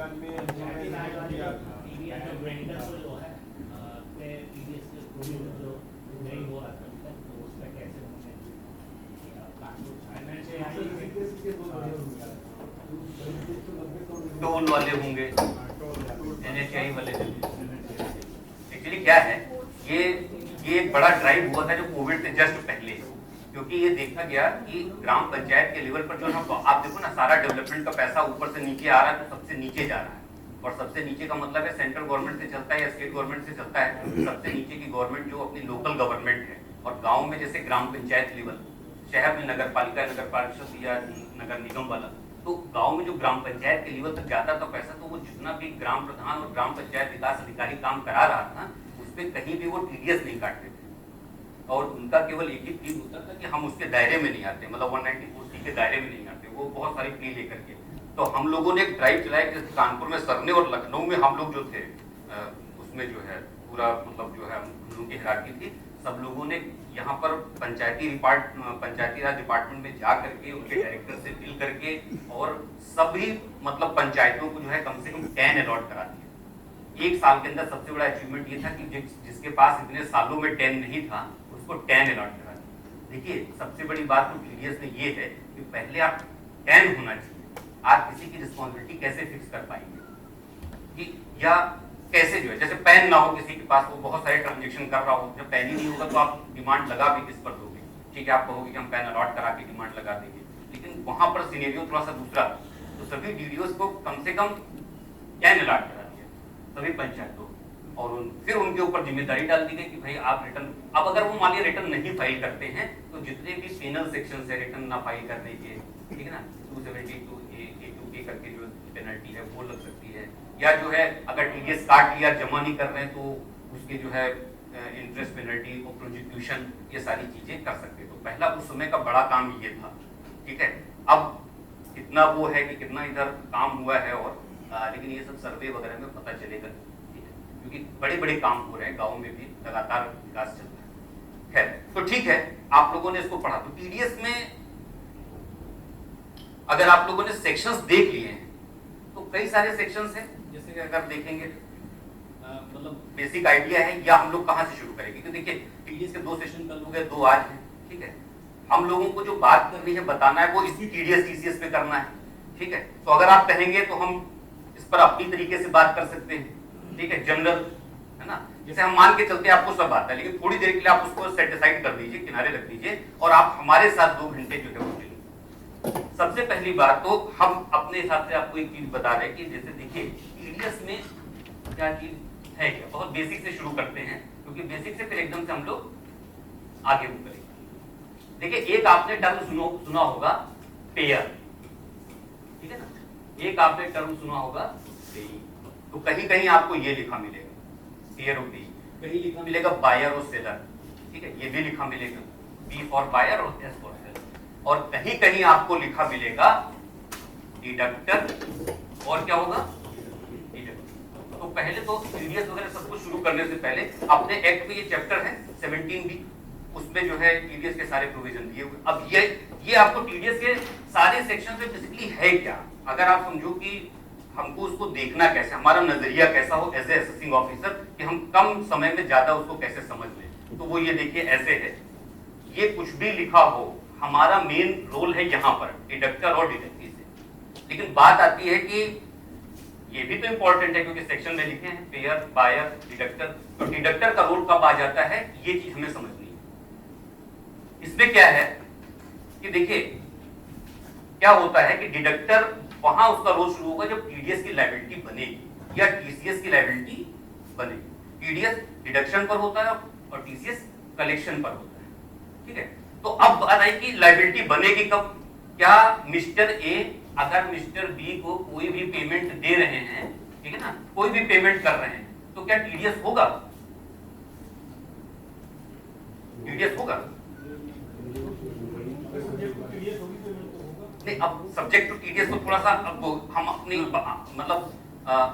Toll वाले होंगे, NHAI वाले। एक्चुअली क्या है, ये एक बड़ा ड्राइव हुआ था जो कोविड से जस्ट पहले, क्योंकि ये देखा गया कि ग्राम पंचायत के लेवल पर जो है, आप देखो ना, सारा डेवलपमेंट का पैसा ऊपर से नीचे आ रहा है तो सबसे नीचे जा रहा है। और सबसे नीचे का मतलब है सेंट्रल गवर्नमेंट से चलता है या स्टेट गवर्नमेंट से चलता है। सबसे नीचे की गवर्नमेंट जो अपनी लोकल गवर्नमेंट है, और गांव में जैसे ग्राम पंचायत लेवल, शहर में नगर पालिका, नगर पार्षद या नगर निगम वाला, तो गांव में जो ग्राम पंचायत के लेवल तक जाता था पैसा, तो वो जितना भी ग्राम प्रधान और ग्राम पंचायत विकास अधिकारी काम करा रहा था, उसमें कहीं भी वो TDS नहीं काटते थे। और उनका केवल एक ही फीस होता था कि हम उसके दायरे में नहीं आते, मतलब 194C के दायरे में नहीं आते, वो बहुत सारी फी लेकर के। तो हम लोगों ने एक ड्राइव चलाया कि कानपुर में सरने और लखनऊ में हम लोग जो थे, उसमें जो है पूरा मतलब जो है हम लोगों की हिरार्की थी, सब लोगों ने यहाँ पर पंचायती राज डिपार्टमेंट में जा करके उनके डायरेक्टर से मिल करके और सभी मतलब पंचायतों को जो है कम से कम 10 अलॉट करा दिए। एक साल के अंदर सबसे बड़ा अचीवमेंट ये था कि जिसके पास इतने सालों में 10 नहीं था, उसको 10 अलॉट करा दिया। देखिए, सबसे बड़ी बात तो TDS में ये है कि पहले आप 10 होना चाहिए। आप किसी की रिस्पॉन्सिबिलिटी कैसे फिक्स कर पाएंगे कि, या कैसे जो है, जैसे पैन ना हो किसी के पास, वो बहुत सारे ट्रांजेक्शन कर रहा हो, जब पैन ही नहीं होगा तो आप डिमांड लगा भी किस पर दोगे? ठीक है, आप कहोगे कि हम पैन अलॉट करा के डिमांड लगा देंगे, लेकिन वहां पर सिनेरियो थोड़ा सा दूसरा। तो सभी DDOs को कम से कम 10 अलॉट करा दिया सभी पंचायतों, और फिर उनके ऊपर जिम्मेदारी डाल दी गई कि भाई आप रिटर्न, अब अगर वो मान लिया रिटर्न नहीं फाइल करते हैं तो जितने भी पेनल सेक्शन है रिटर्न ना फाइल करने के, ठीक है ना, 272A करके जो पेनल्टी है वो लग सकती है, या जो है अगर TDS काट लिया, जमा नहीं कर रहे हैं तो उसके जो है इंटरेस्ट पेनल्टी और प्रोसिक्यूशन, ये सारी चीजें कर सकते। तो पहला उस समय का बड़ा काम ये था, ठीक है। अब कितना वो है कि कितना इधर काम हुआ है, और लेकिन ये सब सर्वे वगैरह में पता चलेगा, ठीक है, क्योंकि बड़े बड़े काम हो रहे हैं, गाँव में भी लगातार विकास चल रहा है। खैर, तो ठीक है, आप लोगों ने इसको पढ़ा। तो TDS में अगर आप लोगों ने सेक्शंस देख लिए हैं तो कई सारे सेक्शंस हैं, जैसे कि अगर देखेंगे मतलब बेसिक आइडिया है, या हम लोग कहां से शुरू करेंगे? क्योंकि देखिए, TDS के 2 सेशन कल हो गए, 2 आज हैं, ठीक है। हम लोगों को जो बात करनी है, बताना है, वो इसी TDS TCS पे करना है, ठीक है। तो अगर आप कहेंगे तो हम इस पर अपनी तरीके से बात कर सकते हैं, ठीक है, जनरल, है ना। जैसे हम मान के चलते हैं आपको सब आता है, लेकिन थोड़ी देर के लिए आप उसको सेट असाइड कर दीजिए, किनारे रख दीजिए, और आप हमारे साथ 2 घंटे जो है वो चलिए। सबसे पहली बात तो हम अपने हिसाब से आपको एक चीज बता रहे हैं कि जैसे देखिए, TDS में क्या चीज है, क्या बहुत बेसिक से शुरू करते हैं, क्योंकि बेसिक से फिर एकदम से हम लोग आगे बढ़ेंगे। देखिए, एक आपने टर्म सुना होगा, पेयर, ठीक है ना। एक आपने टर्म सुना होगा पेई, तो कहीं कहीं आपको ये लिखा मिलेगा पेयर और पेई, कहीं लिखा मिलेगा बायर और सेलर, ठीक है, ये भी लिखा मिलेगा, B फॉर बायर और S फॉर सेलर, और कहीं कहीं आपको लिखा मिलेगा डिडक्टर, और क्या होगा, डिडक्टर। तो पहले तो TDS वगैरह सब कुछ शुरू करने से पहले अपने एक्ट में ये चैप्टर है 17B, उसमें जो है TDS के सारे प्रोविजन दिए हुए। अब ये आपको TDS के सारे सेक्शन में बेसिकली है क्या, अगर आप समझो कि हमको उसको देखना कैसे, हमारा नजरिया कैसा हो एज ए असेसिंग ऑफिसर, कि हम कम समय में ज्यादा उसको कैसे समझ लें, तो वो ये देखिए ऐसे है, ये कुछ भी लिखा हो, हमारा मेन रोल है यहाँ पर डिडक्टर और डिडक्टिव से। लेकिन बात आती है कि ये भी तो इंपॉर्टेंट है, क्योंकि सेक्शन में लिखे हैं पेयर, बायर, डिडक्टर, तो डिडक्टर का रोल कब आ जाता है, ये चीज हमें समझनी है। इसमें क्या है कि देखिए, क्या होता है कि डिडक्टर वहां उसका रोल शुरू होगा जब TDS की लायबिलिटी बनेगी या TCS की लायबिलिटी बनेगी। TDS डिडक्शन पर होता है और TCS कलेक्शन पर होता है, ठीक है। तो अब बात आई कि लायबिलिटी बनेगी कब, क्या मिस्टर ए अगर मिस्टर बी को कोई भी पेमेंट दे रहे हैं, ठीक है ना, कोई भी पेमेंट कर रहे हैं, तो क्या TDS होगा, TDS होगा नहीं। अब सब्जेक्ट टू TDS को थोड़ा सा अब हम अपनी मतलब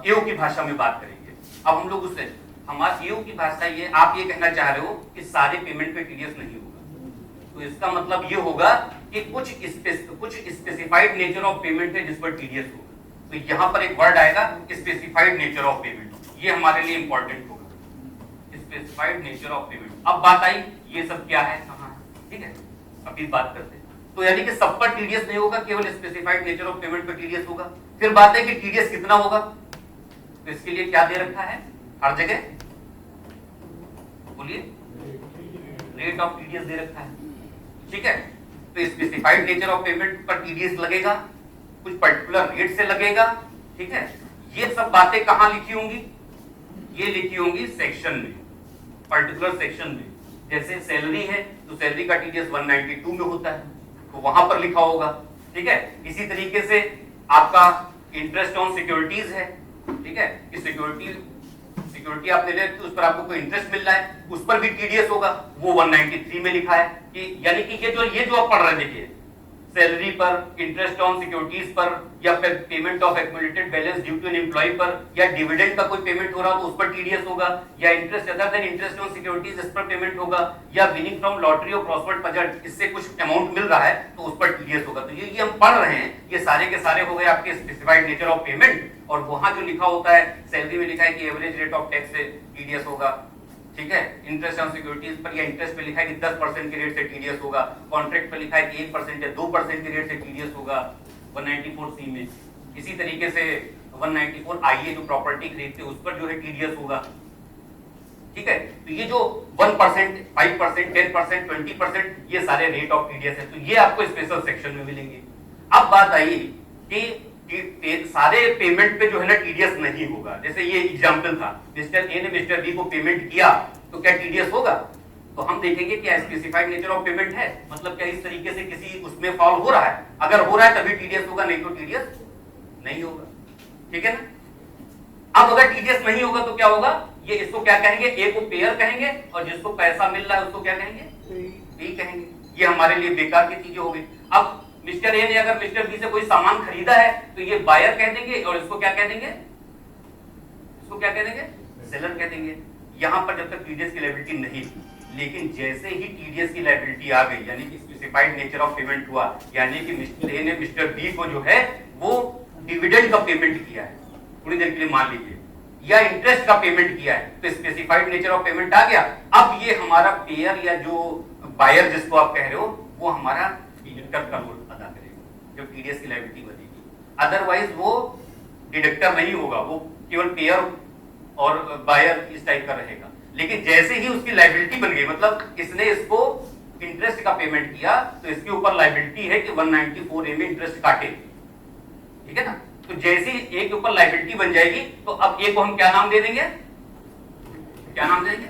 AO की भाषा में बात करेंगे। अब हम लोग उससे हमारी AO की भाषा ये, आप ये कहना चाह रहे हो कि सारे पेमेंट पे TDS नहीं होगा, तो इसका मतलब ये होगा कि कुछ स्पेसिफाइड नेचर ऑफ पेमेंट है जिस पर TDS होगा, तो यहाँ पर एक वर्ड आएगा स्पेसिफाइड नेचर ऑफ पेमेंट, ये हमारे लिए इंपॉर्टेंट होगा, स्पेसिफाइड नेचर ऑफ पेमेंट। अब बात आई ये सब क्या है, कहाँ है, ठीक है, अभी बात करते हैं। तो यानी कि सब पर टीडीएस नहीं होगा, केवल स्पेसिफाइड नेचर ऑफ पेमेंट पर टीडीएस होगा। फिर बात है कि टीडीएस कितना होगा, तो इसके लिए क्या दे रखा है हर जगह, बोलिए, रेट ऑफ टीडीएस दे रखा है, ठीक है। तो स्पेसिफाइड नेचर ऑफ पेमेंट पर टीडीएस लगेगा, कुछ पर्टिकुलर रेट से लगेगा, ठीक है। ये सब बातें कहां लिखी होंगी, ये लिखी होंगी सेक्शन में, पर्टिकुलर सेक्शन में। जैसे सैलरी है तो सैलरी का टीडीएस 192 में होता है, तो वहां पर लिखा होगा, ठीक है। इसी तरीके से आपका इंटरेस्ट ऑन सिक्योरिटीज है, ठीक है, कि सिक्योरिटी आपने ले तो उस पर आपको कोई इंटरेस्ट मिल रहा है, उस पर भी टीडीएस होगा, वो 193 में लिखा है। कि यानी कि ये जो आप पढ़ रहे हैं, देखिए सैलरी पर, इंटरेस्ट ऑन सिक्योरिटीज पर, या फिर payment of accumulated balance due to an employ पर, या डिविडेंड का कोई पेमेंट हो रहा हो तो उस पर टीडीएस होगा, या interest other than interest on securities इस पर पेमेंट होगा, या विनिंग फ्रॉम लॉटरी और क्रॉसवर्ड पजल इससे कुछ अमाउंट मिल रहा है तो उस पर टीडीएस होगा। तो ये हम पढ़ रहे हैं, ये सारे के सारे हो गए आपके स्पेसिफाइड नेचर ऑफ पेमेंट। और वहां जो लिखा होता है सैलरी में लिखा है कि एवरेज रेट ऑफ टैक्स से टीडीएस होगा, ठीक है। इंटरेस्ट ऑन सिक्योरिटीज पर या इंटरेस्ट पे लिखा है कि 10% के रेट से टीडीएस होगा, कॉन्ट्रैक्ट पर लिखा है कि 1% या 2% के रेट से टीडीएस होगा 194C में। इसी तरीके से 194 आईए जो प्रॉपर्टी खरीदते उस पर जो है टीडीएस होगा, ठीक है। तो ये जो 1%, 5%, 10%, 20% ये सारे रेट ऑफ टीडीएस है, तो ये आपको स्पेशल सेक्शन में मिलेंगे। अब बात आई कि सारे पेमेंट पे जो है ना टीडीएस नहीं होगा। जैसे ये एग्जांपल था, मिस्टर ए ने मिस्टर बी को पेमेंट किया तो क्या टीडीएस होगा, तो हम देखेंगे क्या स्पेसिफाइड नेचर ऑफ पेमेंट है, मतलब क्या इस तरीके से किसी उसमें फॉल हो रहा है, अगर हो रहा है तभी टीडीएस होगा, नहीं तो टीडीएस नहीं होगा, ठीक है ना। अब अगर टीडीएस नहीं होगा तो क्या होगा, ये इसको क्या कहेंगे, ए को पेयर कहेंगे, और जिसको पैसा मिल रहा है उसको क्या कहेंगे, बी कहेंगे। ये हमारे लिए बेकार की चीजें हो गई। अब मिस्टर ए ने अगर मिस्टर बी से कोई सामान खरीदा है तो ये बायर कह देंगे, और इसको क्या कह देंगे, इसको क्या कह देंगे, सेलर कह देंगे। यहां पर जब तक टीडीएस की लायबिलिटी नहीं, लेकिन जैसे ही टीडीएस की लायबिलिटी आ गई, यानी कि स्पेसिफाइड नेचर ऑफ पेमेंट हुआ, यानी कि मिस्टर ए ने मिस्टर बी को जो है वो डिविडेंड का पेमेंट किया है, थोड़ी देर के लिए मान लीजिए, या इंटरेस्ट का पेमेंट किया है, तो स्पेसिफाइड नेचर ऑफ पेमेंट आ गया। अब ये हमारा पेयर या जो बायर जिसको आप कह रहे हो, वो हमारा डिडक्टर का रोल अदा करेगा जब टीडीएस की लायबिलिटी बनेगी। अदरवाइज वो डिडक्टर नहीं होगा, वो केवल पेयर और बायर इस टाइप का रहेगा। लेकिन जैसे ही उसकी लायबिलिटी बन गई, मतलब इसने इसको इंटरेस्ट का पेमेंट किया, तो इसके ऊपर लायबिलिटी है कि 194A में इंटरेस्ट काटे, ठीक है ना। तो जैसे ही ए के ऊपर लायबिलिटी बन जाएगी, तो अब ए को हम क्या नाम दे देंगे, क्या नाम दे देंगे,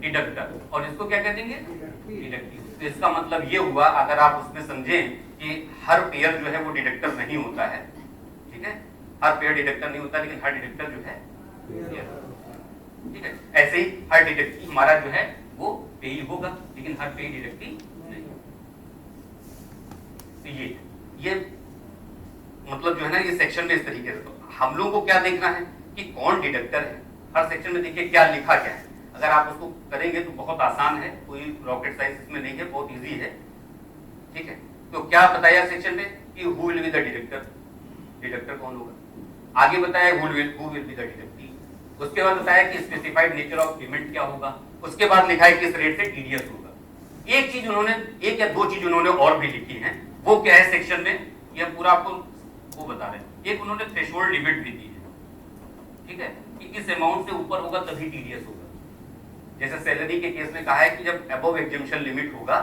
डिडक्टर, और इसको क्या कह देंगे, डिडक्टिव। तो इसका मतलब ये हुआ, अगर आप उसमें समझें कि हर पेयर जो है वो डिडक्टर नहीं होता है, ठीक है, हर पेयर डिडक्टर नहीं होता, लेकिन हर डिडक्टर जो है पेयर, ठीक है। ऐसे ही हर डिडक्टिव हमारा जो है वो पेई होगा, लेकिन हर पेई डिडक्टिव नहीं। तो ये मतलब जो है ना, ये सेक्शन में इस तरीके से। तो हम लोगों को क्या देखना है कि कौन डिडक्टर है, हर सेक्शन में देखिए क्या लिखा क्या है। अगर आप उसको करेंगे तो बहुत आसान है, कोई रॉकेट साइंस इसमें नहीं है, बहुत इजी है, ठीक है। तो क्या बताया सेक्शन में कि who will be the deductor, deductor कौन होगा। आगे बताया who will be the deductive. उसके बाद बताया कि स्पेसिफाइड नेचर ऑफ पेमेंट क्या होगा। उसके बाद लिखा है किस रेट से टीडीएस होगा। एक चीज उन्होंने, एक या दो चीज उन्होंने और भी लिखी है, वो क्या है सेक्शन में, ये पूरा आपको वो बता रहे हैं। एक उन्होंने थ्रेशोल्ड लिमिट भी दी है, ठीक है, कि इस अमाउंट से ऊपर होगा तभी टीडीएस होगा। जैसे सैलरी के केस में कहा है कि जब अबव एग्जम्पशन लिमिट होगा,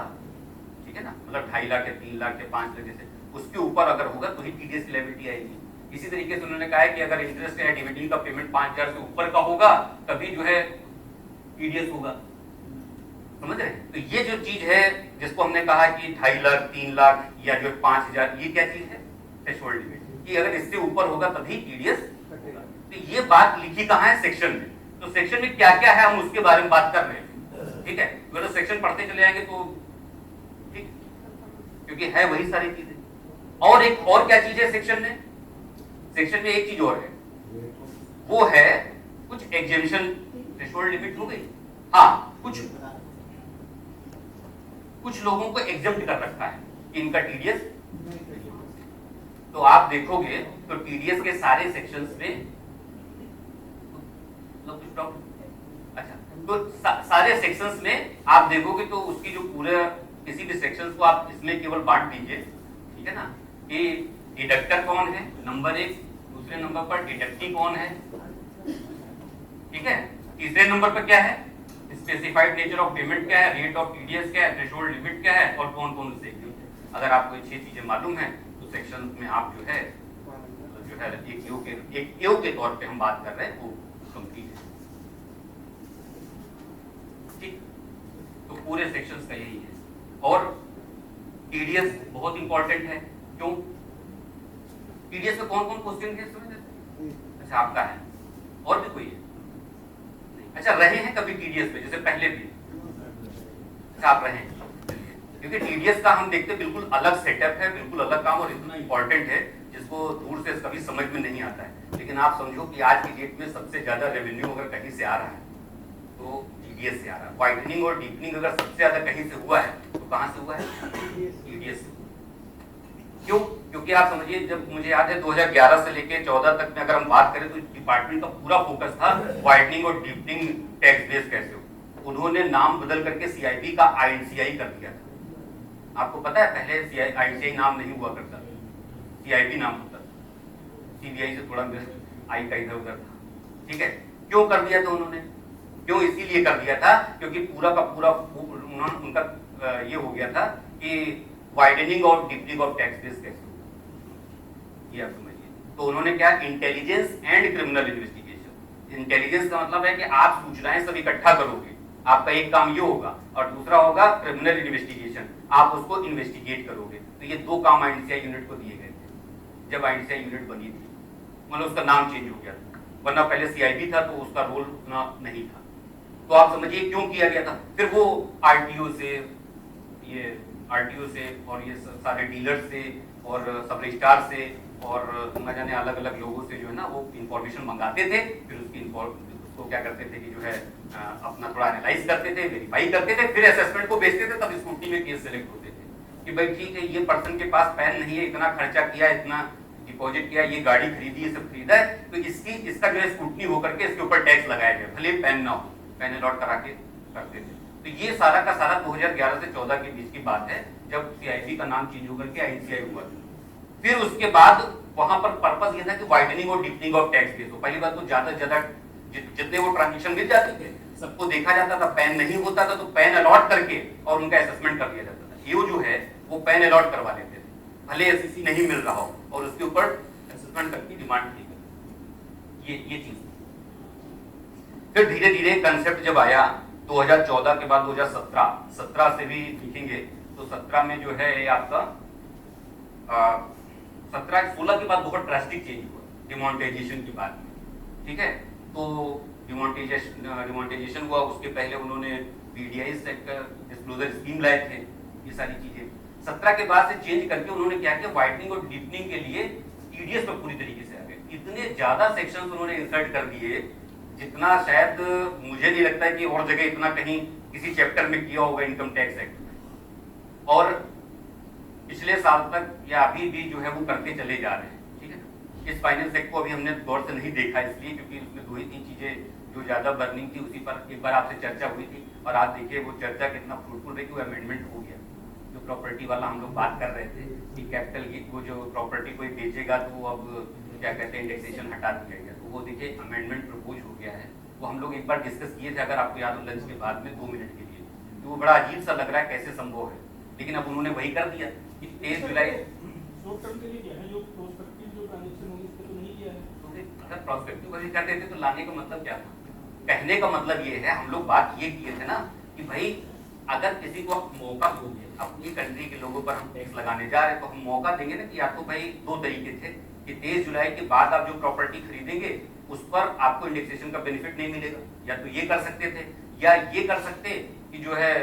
ठीक है ना, मतलब 2.5 लाख या 3 लाख या 5 लाख, जैसे उसके ऊपर अगर होगा तो ही टीडीएस की लायबिलिटी आएगी। इसी तरीके से उन्होंने कहा है कि अगर इंटरेस्ट या डिविडेंड का पेमेंट 5,000 से ऊपर का होगा तभी जो है टीडीएस होगा, समझ रहे। तो ये जो चीज है जिसको हमने कहा कि 2.5 लाख 3 लाख या जो 5,000, ये क्या चीज है, थ्रेशोल्ड लिमिट, कि अगर इससे ऊपर होगा तभी टीडीएस होगा। तो ये बात लिखी कहाँ है, सेक्शन में। तो सेक्शन में क्या क्या है हम उसके बारे में बात कर रहे हैं, ठीक है। अगर सेक्शन पढ़ते चले जाएंगे तो ठीक, क्योंकि है वही सारी चीजें। और एक और क्या चीज है सेक्शन में, सेक्शन में एक चीज और है, वो है कुछ एग्जेम्पशन। थ्रेशोल्ड लिमिट हो गई, हाँ, कुछ लोगों को एग्जम्प्ट कर रखा है कि इनका टीडीएस। तो आप देखोगे तो टीडीएस के सारे सेक्शंस में अच्छा, तो सारे सेक्शंस में आप देखोगे तो उसकी जो पूरे किसी भी सेक्शंस को आप इसमें केवल बांट दीजिए, ठीक है ना, कि डिडक्टर कौन है नंबर 1, दूसरे नंबर पर डिडक्टी कौन है, ठीक है, तीसरे नंबर पर क्या है, स्पेसिफाइड नेचर ऑफ पेमेंट क्या है, रेट ऑफ टीडीएस क्या है, थ्रेशोल्ड लिमिट क्या है, और कौन कौन से एग्रीमेंट है। अगर आपको ये 6 चीजें मालूम है तो सेक्शन में आप जो है एक ईओ के तौर पे हम बात कर रहे हैं वो कंप्लीट है, ठीक। तो पूरे सेक्शंस का यही है। और टीडीएस बहुत इंपॉर्टेंट है, क्यों? टीडीएस में कौन कौन क्वेश्चन है समझ? अच्छा, आपका है और भी कोई है? अच्छा, रहे हैं कभी टीडीएस पे जैसे पहले भी? अच्छा, आप रहे हैं, क्योंकि टीडीएस का हम देखते बिल्कुल अलग सेटअप है, बिल्कुल अलग काम, और इतना इंपॉर्टेंट है जिसको दूर से कभी समझ में नहीं आता है। लेकिन आप समझो कि आज की डेट में सबसे ज्यादा रेवेन्यू अगर कहीं से आ रहा है तो टीडीएस से आ रहा है। वाइडनिंग और डीपनिंग अगर सबसे ज्यादा कहीं से हुआ है तो कहां से हुआ है? टीडीएस से। क्यों? क्योंकि आप समझिए, जब मुझे याद है 2011 से लेके 14 तक में अगर हम बात करें तो डिपार्टमेंट का पूरा फोकस था वाइडनिंग और डीपनिंग टैक्स बेस कैसे हो। उन्होंने नाम बदल करके सीआईबी का आईएनसीआई कर दिया था। आपको पता है पहले आईएनसीआई नाम नहीं हुआ करता, सीआईबी नाम होता, सीबीआई से थोड़ा आई का इधर उधर था, ठीक है। क्यों कर दिया था उन्होंने? क्यों? इसीलिए कर दिया था क्योंकि पूरा का पूरा उनका ये हो गया था कि वाइडनिंग और डीपनिंग ऑफ टैक्स बेस कैसे हो, ये आप समझिए। तो उन्होंने क्या, intelligence and criminal investigation. Intelligence का मतलब है कि आप सूचनाएं सब इकट्ठा करोगे, आपका एक काम ये होगा, और दूसरा होगा क्रिमिनल इन्वेस्टिगेशन, आप उसको इन्वेस्टिगेट करोगे। तो ये 2 काम आईएनसीआई यूनिट को दिए गए थे जब आईएनसीआई यूनिट बनी थी, मतलब उसका नाम चेंज हो गया था, वरना पहले सीआईबी था तो उसका रोल उतना नहीं था। तो आप समझिए क्यों किया गया था। फिर वो आरटीओ से और ये सारे डीलर से और सब रजिस्ट्रार से और न जाने अलग अलग लोगों से जो है ना वो इंफॉर्मेशन मंगाते थे, फिर उसको क्या करते थे कि जो है अपना थोड़ा एनालाइज करते थे, वेरीफाई करते थे, फिर असेसमेंट को भेजते थे, तब स्कूटी में केस सेलेक्ट होते थे कि भाई ठीक है, ये पर्सन के पास पैन नहीं है, इतना खर्चा किया, इतना डिपॉजिट किया, ये गाड़ी खरीदी, ये सब खरीदा है, तो इसका जो है स्कूटनी होकर के इसके ऊपर टैक्स लगाया गया, भले पैन ना हो, पैन अलॉट करा के करते थे। तो ये सारा का सारा 2011 से 14 के बीच की बात है, जब सीआईबी का नाम चेंज होकर के आईएनसीआई हुआ। फिर उसके बाद वहां पर पर्पस ये था कि वाइडनिंग और डीपनिंग ऑफ टैक्स बेस हो। पहली बात तो ज्यादा से ज्यादा जितने वो ट्रांजेक्शन मिल जाते थे सबको देखा जाता था, पैन नहीं होता था तो पैन अलॉट करके और उनका असेसमेंट कर दिया जाता था। ये जो है वो पैन अलॉट करवा लेते थे, भले एससीसी नहीं मिल रहा हो, और उसके ऊपर असेसमेंट तक की डिमांड थी। ये चीज फिर धीरे धीरे कंसेप्ट जब आया 2014 के बाद 2017 से भी देखेंगे तो 17 में जो है आपका 16 के बाद बहुत ड्रास्टिक चेंज हुआ डिमोनेटाइजेशन की बात में, ठीक है। तो डिमोनेटाइजेशन हुआ, उसके पहले उन्होंने पीडीआई डिस्क्लोजर स्कीम लाए थे, ये सारी चीजें 17 के बाद से चेंज करके उन्होंने क्या किया, वाइडनिंग और डीपनिंग के लिए टीडीएस पर पूरी तरीके से आ गए। इतने ज्यादा सेक्शंस उन्होंने इंसर्ट कर दिए जितना शायद मुझे नहीं लगता है कि और जगह इतना कहीं किसी चैप्टर में किया होगा इनकम टैक्स एक्ट में। और पिछले साल तक या अभी भी जो है वो करते चले जा रहे हैं, ठीक है ना। इस फाइनेंस एक्ट को अभी हमने गौर से नहीं देखा इसलिए क्योंकि उसमें 2 ही 3 चीजें जो ज्यादा बर्निंग थी उसी पर एक बार आपसे चर्चा हुई थी, और आप देखिए वो चर्चा कितना फ्रूटफुल रही कि वो अमेंडमेंट हो गया। जो प्रॉपर्टी वाला हम लोग बात कर रहे थे कि कैपिटल की वो जो प्रॉपर्टी कोई बेचेगा तो वो अब क्या कहते हैं इंडेक्सेशन हटा दिया गया, तो वो देखिए अमेंडमेंट प्रपोज हो गया है। वो हम लोग एक बार डिस्कस किए थे, अगर आपको याद हो, लंच के बाद में 2 मिनट के लिए, तो वो बड़ा अजीब सा लग रहा है कैसे संभव है, लेकिन अब उन्होंने वही कर दिया कि 23 जुलाई शॉर्ट टर्म के लिए क्या है, जो प्रोस्पेक्टिव जो ट्रांजैक्शन होगी इसको तो नहीं किया है। तो अगर प्रोस्पेक्टिव वही कर देते तो लाने का मतलब क्या था? कहने का मतलब ये है, हम लोग बात ये किए थे ना कि भाई अगर किसी को आप मौका दोगे, अपनी कंट्री के लोगों पर हम टैक्स लगाने जा रहे हैं तो हम मौका देंगे ना कि या तो भाई 2 तरीके थे कि 23 जुलाई के बाद आप जो प्रॉपर्टी खरीदेंगे उस पर आपको इंडेक्सेशन का बेनिफिट नहीं मिलेगा, या तो ये कर सकते थे, या ये कर सकते कि जो है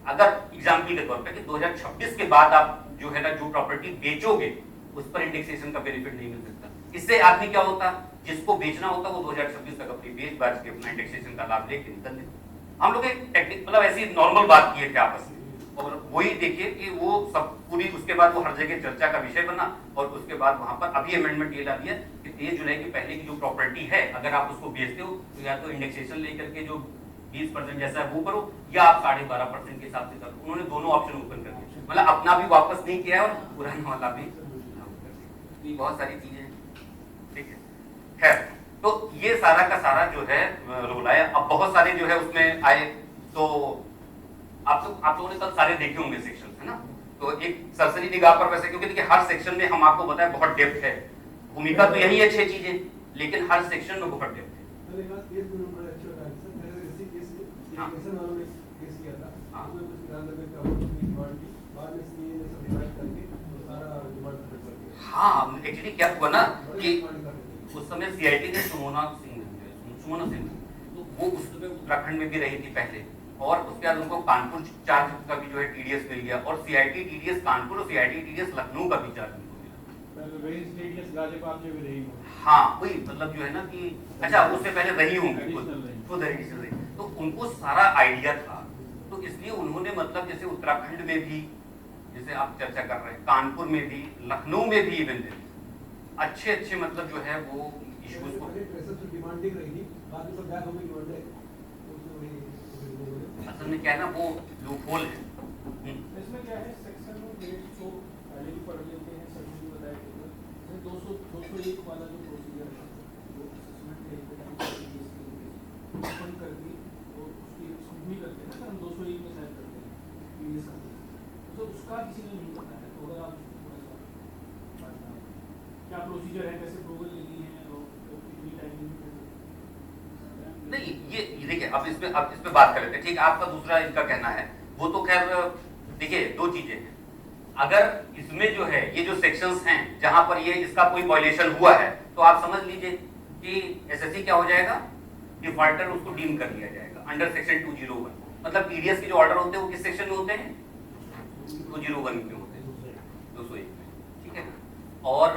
अगर एग्जाम्पल के तौर पे कि 2026 के बाद आप जो है ना जो प्रॉपर्टी बेचोगे उस पर इंडेक्सेशन का बेनिफिट नहीं मिल सकता। इससे आदमी क्या होता, जिसको बेचना होता वो 2026 तक अपनी बेच बाच के अपना इंडेक्सेशन का लाभ लेके निकल लेते। हम लोग एक टेक्निक मतलब ऐसी नॉर्मल बात किए थे आपस में, और वही देखिए कि वो सब पूरी उसके बाद वो हर जगह चर्चा का विषय बना और उसके बाद वहां पर अभी अमेंडमेंट ये ला दिया कि 23 जुलाई के पहले की जो प्रॉपर्टी है अगर आप उसको बेचते हो तो या तो इंडेक्सेशन लेकर के जो 20% जैसा है वो करो या आप 12.5% के हिसाब से करो। उन्होंने दोनों ऑप्शन ओपन कर दिए, मतलब अपना भी वापस नहीं किया और पुराना वाला भी बहुत सारी चीजें हैं, ठीक है। खैर, तो ये सारा का सारा जो है रोल आया। अब बहुत सारे जो है उसमें आए, तो आप लोगों ने कल सारे देखे होंगे सेक्शन, है ना। तो एक सरसरी निगाह पर वैसे, क्योंकि देखिए हर सेक्शन में हम आपको बताएं बहुत डेप्थ है, भूमिका तो यही है 6 चीजें, लेकिन हर सेक्शन में बहुत डेप्थ है। हाँ, एक्चुअली क्या हुआ ना कि उस समय सीआईटी ने सुमोना सिंह, तो वो उस समय उत्तराखंड में भी रही थी पहले, और उसके बाद उनको कानपुर चार्ज का भी जो है टीडीएस मिल गया, और सीआईटी टीडीएस कानपुर और सीआईटी टीडीएस लखनऊ का भी चार्ज मिला। हाँ, वही मतलब जो है ना कि अच्छा उससे पहले रही होंगी खुद एडिशनल रही, तो उनको सारा आइडिया था, तो इसलिए उन्होंने मतलब जैसे उत्तराखंड में भी जैसे आप चर्चा कर रहे हैं, कानपुर में भी, लखनऊ में भी इवन अच्छे मतलब जो है वो इश्यूज को असल में क्या है ना वो लूप होल है। इसमें क्या है सेक्शन में डेट को पहले भी पढ़ लेते हैं, सभी को बताया कि 201 वाला जो प्रोसीजर है वो असेसमेंट ओपन करके और उसकी स्क्रूटनी करते हैं ना, हम 201 में शायद करते हैं प्रीवियस तो उसका किसी ने नहीं बताया, तो अगर आप थोड़ा सा क्या प्रोसीजर है, कैसे अप्रूवल लेनी है और कितनी टाइमिंग नहीं, ये देखिए अब इसमें बात कर लेते हैं, ठीक। आपका दूसरा इनका कहना है वो तो खैर देखिए दो चीजें हैं, अगर इसमें जो है ये जो सेक्शंस हैं जहां पर ये इसका कोई वायलेशन हुआ है तो आप समझ लीजिए कि एसएससी क्या हो जाएगा, डिफॉल्टर उसको डीम कर लिया जाएगा अंडर सेक्शन 201। मतलब टीडीएस के जो ऑर्डर होते हैं वो किस सेक्शन में होते हैं, 201 में होते हैं, 201 में, ठीक है। और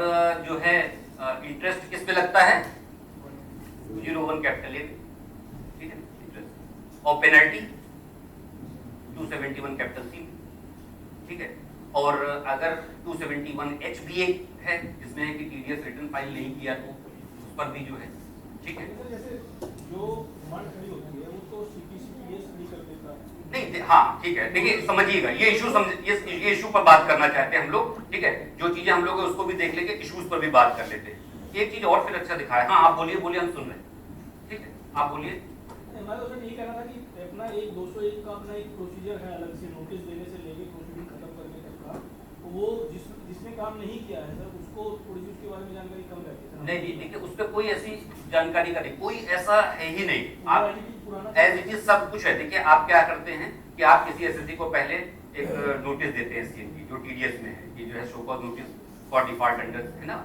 जो है इंटरेस्ट किस पे लगता है, 201 कैपिटल ए, ठीक है, इंटरेस्ट, और पेनल्टी 271 कैपिटल सी, ठीक है। और अगर 271 एच भी एक है जिसमें है कि टीडीएस रिटर्न फाइल नहीं किया तो उस पर भी जो है, ठीक है। जैसे जो डिमांड खड़ी होती है वो तो सीपीसीपीएस खड़ी कर देता है, नहीं, हाँ ठीक है, देखिए समझिएगा ये इशू ये इशू पर बात करना चाहते हैं हम लोग, ठीक है। जो चीजें हम लोग उसको भी देख लेंगे, इश्यूज पर भी बात कर लेते हैं। एक चीज और फिर अच्छा दिखाया, हाँ आप बोलिए हम सुन रहे हैं, ठीक है, आप बोलिए। मैं तो यही कहना था कि अपना एक 201 का अपना एक प्रोसीजर है अलग से, नोटिस देने से लेके प्रोसीडिंग खत्म करने तक का, तो वो जिसने काम नहीं किया है सर उसको थोड़ी सी उसके बारे में जानकारी कम रहती है। नहीं, देखिए उस पर कोई ऐसी जानकारी का नहीं, कोई ऐसा है ही नहीं, आप एज इट इज सब कुछ है। देखिए आप क्या करते हैं कि आप किसी एसएससी को पहले एक नोटिस देते हैं सीएमपी जो टीडीएस में है, ये जो है show cause notice for default under, है ना,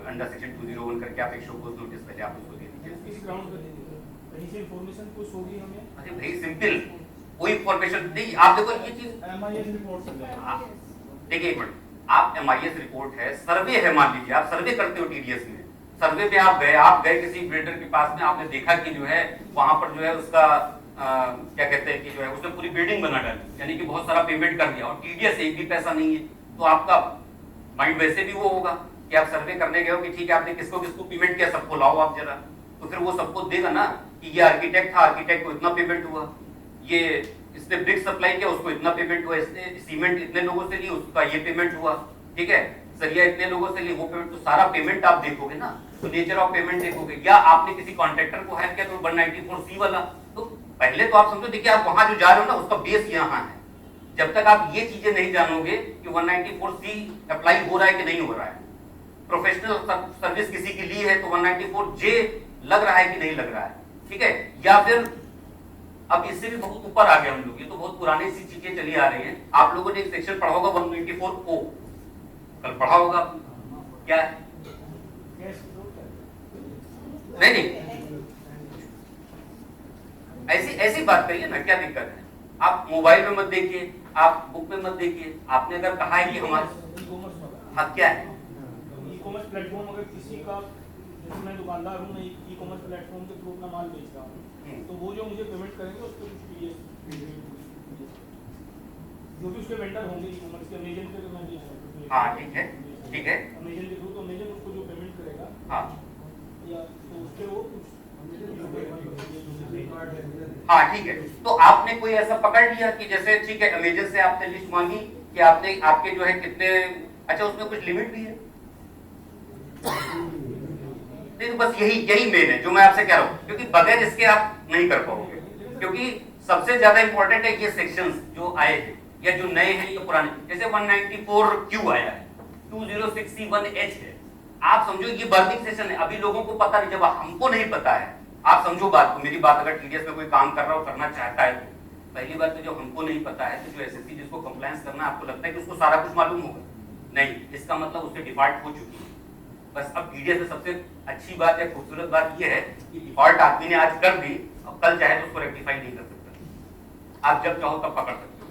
अंडर सेक्शन 201 करके आप एक शो कॉज नोटिस पहले आप उसको दे दीजिए। किस ग्राउंड पे देंगे सर, कहीं से इंफॉर्मेशन कुछ होगी हमें? अरे भाई सिंपल, कोई इंफॉर्मेशन नहीं, आप देखो ये चीज एमआईएस रिपोर्ट से देखिए एक मिनट, आप एमआईएस रिपोर्ट है, सर्वे है, मान लीजिए आप सर्वे करते हो टीडीएस में, सर्वे पे आप गए किसी बिल्डर के पास में, आपने देखा कि जो है वहां पर जो है उसका क्या कहते हैं कि जो है उसने पूरी बिल्डिंग बना डाली, यानी कि बहुत सारा पेमेंट कर दिया और टीडीएस एक भी पैसा नहीं है, तो आपका माइंड वैसे भी वो होगा कि आप सर्वे करने गए हो कि ठीक है आपने किसको किसको पेमेंट किया, सबको लाओ आप जरा, तो फिर वो सबको देगा ना कि ये आर्किटेक्ट था, आर्किटेक्ट को इतना पेमेंट हुआ, ये इसने ब्रिक सप्लाई किया उसको इतना पेमेंट हुआ, इसने सीमेंट इतने लोगों से ली उसका ये पेमेंट हुआ, ठीक है, सरिया इतने लोगों से ली वो पेमेंट, तो सारा पेमेंट आप देखोगे ना, तो नेचर ऑफ पेमेंट देखोगे, या आपने किसी कॉन्ट्रैक्टर को हायर किया तो 194C वाला, तो पहले तो आप समझो, देखिए आप वहां जो जा रहे हो ना उसका बेस यहाँ है, जब तक आप ये चीजें नहीं जानोगे कि 194C अप्लाई हो रहा है कि नहीं हो रहा है, प्रोफेशनल सर्विस किसी की ली है तो 194J लग रहा है कि नहीं लग रहा है, ठीक है, या फिर अब इससे भी बहुत ऊपर आ गए हम लोग, ये तो बहुत पुरानी सी चीजें चली आ रही हैं। आप लोगों ने एक सेक्शन पढ़ा होगा 194O, कल पढ़ा होगा, क्या है? नहीं, ऐसी बात करिए ना, क्या दिक्कत है? आप मोबाइल में मत देखिए, आप बुक में मत देखिए, आपने अगर कहा है कि हमारा हाँ क्या है, ई कॉमर्स प्लेटफॉर्म, अगर किसी का, जैसे मैं दुकानदार हूँ, मैं ई कॉमर्स प्लेटफॉर्म के थ्रू अपना माल बेच रहा हूँ, तो वो जो मुझे पेमेंट करेंगे उस पर कुछ जो भी उसके वेंडर होंगे ई कॉमर्स के, अमेजन के तो नहीं, हाँ ठीक है, ठीक है, अमेजन के थ्रू तो अमेजन उसको जो पेमेंट करेगा, हाँ या तो उसके वो कुछ हाँ ठीक है। तो आपने कोई ऐसा पकड़ लिया कि जैसे ठीक है अमेजन से आपने लिस्ट मांगी कि आपने आपके जो है कितने, अच्छा उसमें कुछ लिमिट भी है? नहीं, तो बस यही मेन है जो मैं आपसे कह रहा हूं, क्योंकि बगैर इसके आप नहीं कर पाओगे, क्योंकि सबसे ज्यादा इंपॉर्टेंट है ये सेक्शंस जो आए हैं या जो नए हैं या पुराने, जैसे 194 क्यू आया है, 2061H है। आप समझो ये बर्निंग सेशन है, अभी लोगों को पता नहीं, जब हमको नहीं पता है, आप समझो बात को, मेरी बात, अगर टीडीएस में कोई काम कर रहा हो, करना चाहता है, तो पहली बात तो जब हमको नहीं पता है, तो जो एसएससी जिसको कंप्लायंस करना है, आपको लगता है कि उसको सारा कुछ मालूम होगा? नहीं, इसका मतलब उससे डिफॉल्ट हो चुकी है। बस अब टीडीएस में सबसे अच्छी बात या खूबसूरत बात यह है कि डिफॉल्ट आदमी ने आज कर दी, अब कल चाहे तो उसको रेक्टिफाई नहीं कर सकता। आप जब चाहो तब पकड़ सकते हो।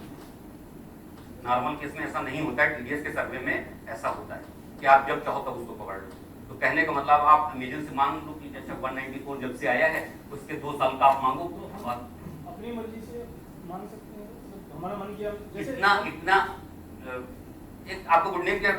नॉर्मल केस में ऐसा नहीं होता है, टीडीएस के सर्वे में ऐसा होता है कि आप जब चाहो तब उसको पकड़ लो। तो कहने का मतलब आप अमेजन से मांग लो कि जैसे 194 जब से आया है उसके 2 साल का आप मांगो, तो और अपनी मर्जी से मांग सकते हैं, हमारा मन किया जैसे इतना एक आपको गुड नेम क्या है?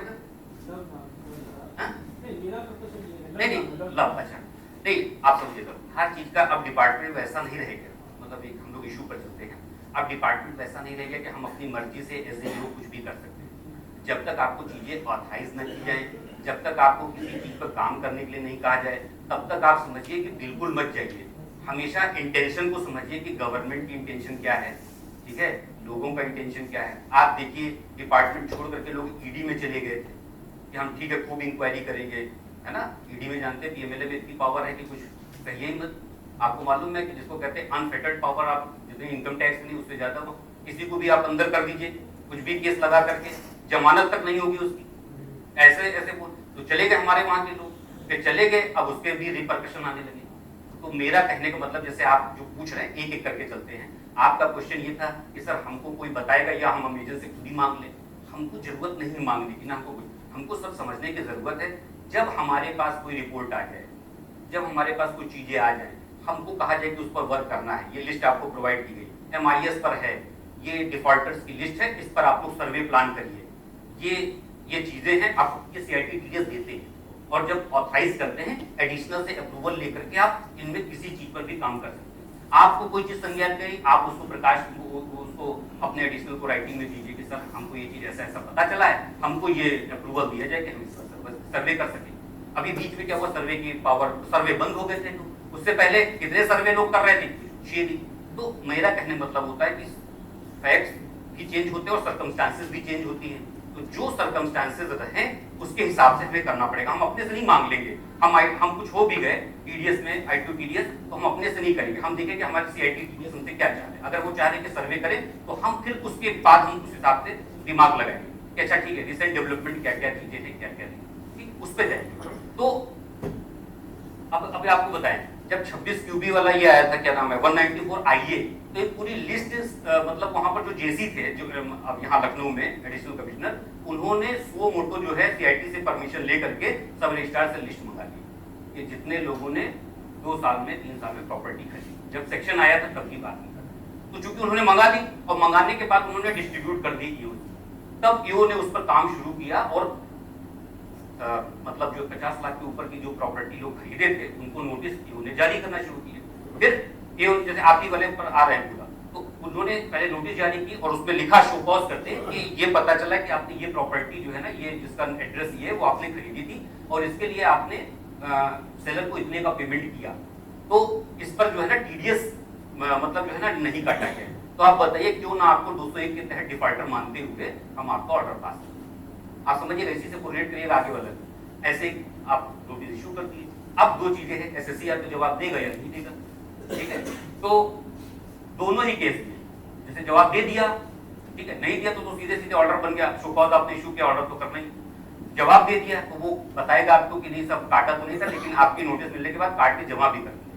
हाँ? मेरा प्रोफेशन ये है, नहीं लव, अच्छा नहीं, आप समझिएगा हर चीज का अब डिपार्टमेंट वैसा नहीं रहेगा, मतलब एक हम लोग इशू पर चलते हैं, अब डिपार्टमेंट वैसा नहीं रहेगा कि हम अपनी मर्जी से एज ए कुछ भी कर सकते हैं। जब तक आपको चीजें ऑथराइज न की जाए, जब तक आपको किसी चीज पर काम करने के लिए नहीं कहा जाए, तब तक आप समझिए कि बिल्कुल मत जाइए। हमेशा इंटेंशन को समझिए कि गवर्नमेंट की इंटेंशन क्या है, ठीक है, लोगों का इंटेंशन क्या है। आप देखिए डिपार्टमेंट छोड़ करके लोग ईडी में चले गए थे कि हम ठीक है खूब इंक्वायरी करेंगे, है ना, ईडी में जानते पीएमएलए में इतनी पावर है कि कुछ कहिए ही मत। आपको मालूम है कि जिसको कहते हैं अनफेटर्ड पावर, आप जितनी इनकम टैक्स नहीं उससे ज्यादा वो, किसी को भी आप अंदर कर दीजिए, कुछ भी केस लगा करके, जमानत तक नहीं होगी उसकी, ऐसे ऐसे तो चले गए हमारे वहां के लोग, फिर चले गए, अब उसके भी रिपरकशन आने लगे। तो मेरा कहने का मतलब, जैसे आप जो पूछ रहे हैं एक एक करके चलते हैं, आपका क्वेश्चन ये था कि सर हमको कोई बताएगा या हम अमेजन से खुद ही मांग लें? हमको जरूरत नहीं मांगने की ना, हमको सब समझने की जरूरत है। जब हमारे पास कोई रिपोर्ट आ जाए, जब हमारे पास कोई चीजें आ जाए, हमको कहा जाए कि उस पर वर्क करना है, ये लिस्ट आपको प्रोवाइड की गई MIS पर है, ये डिफॉल्टर्स की लिस्ट है, इस पर आप लोग सर्वे प्लान करिए, ये चीजें हैं, आपको ये CIT TDS देते हैं, और जब ऑथराइज करते हैं एडिशनल से अप्रूवल लेकर के आप इनमें किसी चीज पर भी काम कर सकते हैं। आपको कोई चीज संज्ञान गई, आप उसको प्रकाश उसको अपने एडिशनल को राइटिंग में दीजिए कि सर हमको ये चीज ऐसा ऐसा पता चला है, हमको ये अप्रूवल दिया जाए कि हम इस सर्वे कर सकें। अभी बीच में क्या हुआ, सर्वे की पावर, सर्वे बंद हो गए थे, तो उससे पहले कितने सर्वे लोग कर रहे थे, 6 दिन। तो मेरा कहने मतलब होता है कि फैक्ट्स भी चेंज होते हैं और सर्कमस्टांसेस भी चेंज होती हैं, तो जो सर्कमस्टांसेस रहें उसके हिसाब से हमें करना पड़ेगा। हम अपने से नहीं मांग लेंगे, हम कुछ हो भी गए टीडीएस में, I2 TDS, तो हम अपने से नहीं करेंगे, हम देखेंगे हमारे CIT TDS हमसे क्या चाह रहे हैं। अगर वो चाह रहे हैं कि सर्वे करें, तो हम फिर उसके बाद हम उस हिसाब से दिमाग लगाएंगे कि अच्छा ठीक है, रिसेंट डेवलपमेंट क्या क्या चीजें हैं, क्या क्या नहीं, उस पर जाएंगे। तो अब अभी आपको बताएं, जब 26 QB वाला ये आया था, क्या नाम है, 194 IA, तो एक पूरी लिस्ट, मतलब वहां पर जो जेसी थे, जो अब यहाँ लखनऊ में एडिशनल कमिश्नर, उन्होंने सो मोटो जो है CIT से परमिशन लेकर के सब रजिस्ट्रार से लिस्ट मंगा ली कि जितने लोगों ने 2 साल में 3 साल में प्रॉपर्टी खरीदी। जब सेक्शन आया था तब की बात नहीं, तो चूंकि उन्होंने मंगा ली और मंगाने के बाद उन्होंने डिस्ट्रीब्यूट कर दी ईओ, तब ईओ ने उस पर काम शुरू किया, और मतलब जो 50 लाख के ऊपर की जो प्रॉपर्टी लोग खरीदे थे उनको नोटिस ईओ ने जारी करना शुरू किया। फिर ईओ जैसे आप ही वाले पर आ रहे हैं पूरा, तो उन्होंने पहले नोटिस जारी की और उसमें लिखा शो कॉज करते कि ये पता चला कि आपने ये प्रॉपर्टी जो है ना, ये जिसका एड्रेस ये वो आपने खरीदी थी और इसके लिए आपने सेलर को इतने का पेमेंट किया, तो इस पर जो है ना TDS मतलब जो है ना नहीं काटा गया। तो आप बताइए क्यों ना आपको 201 के तहत डिफॉल्टर मानते हुए हम आपका ऑर्डर पास करें। आप समझिए, इसी से कोरिलेट करिए आगे वाला, ऐसे आप नोटिस इशू कर दिए। अब 2 चीजें हैं, SSC आपको जवाब देगा या नहीं देगा, ठीक है। तो दोनों ही केस में जैसे जवाब दे दिया, ठीक है, नहीं दिया तो सीधे सीधे ऑर्डर बन गया, शो कॉज आपने इशू किया, ऑर्डर तो करना ही। जवाब दे दिया तो वो बताएगा आपको कि नहीं सब काटा तो नहीं था, लेकिन आपकी नोटिस मिलने के बाद काट के जमा भी कर दिया,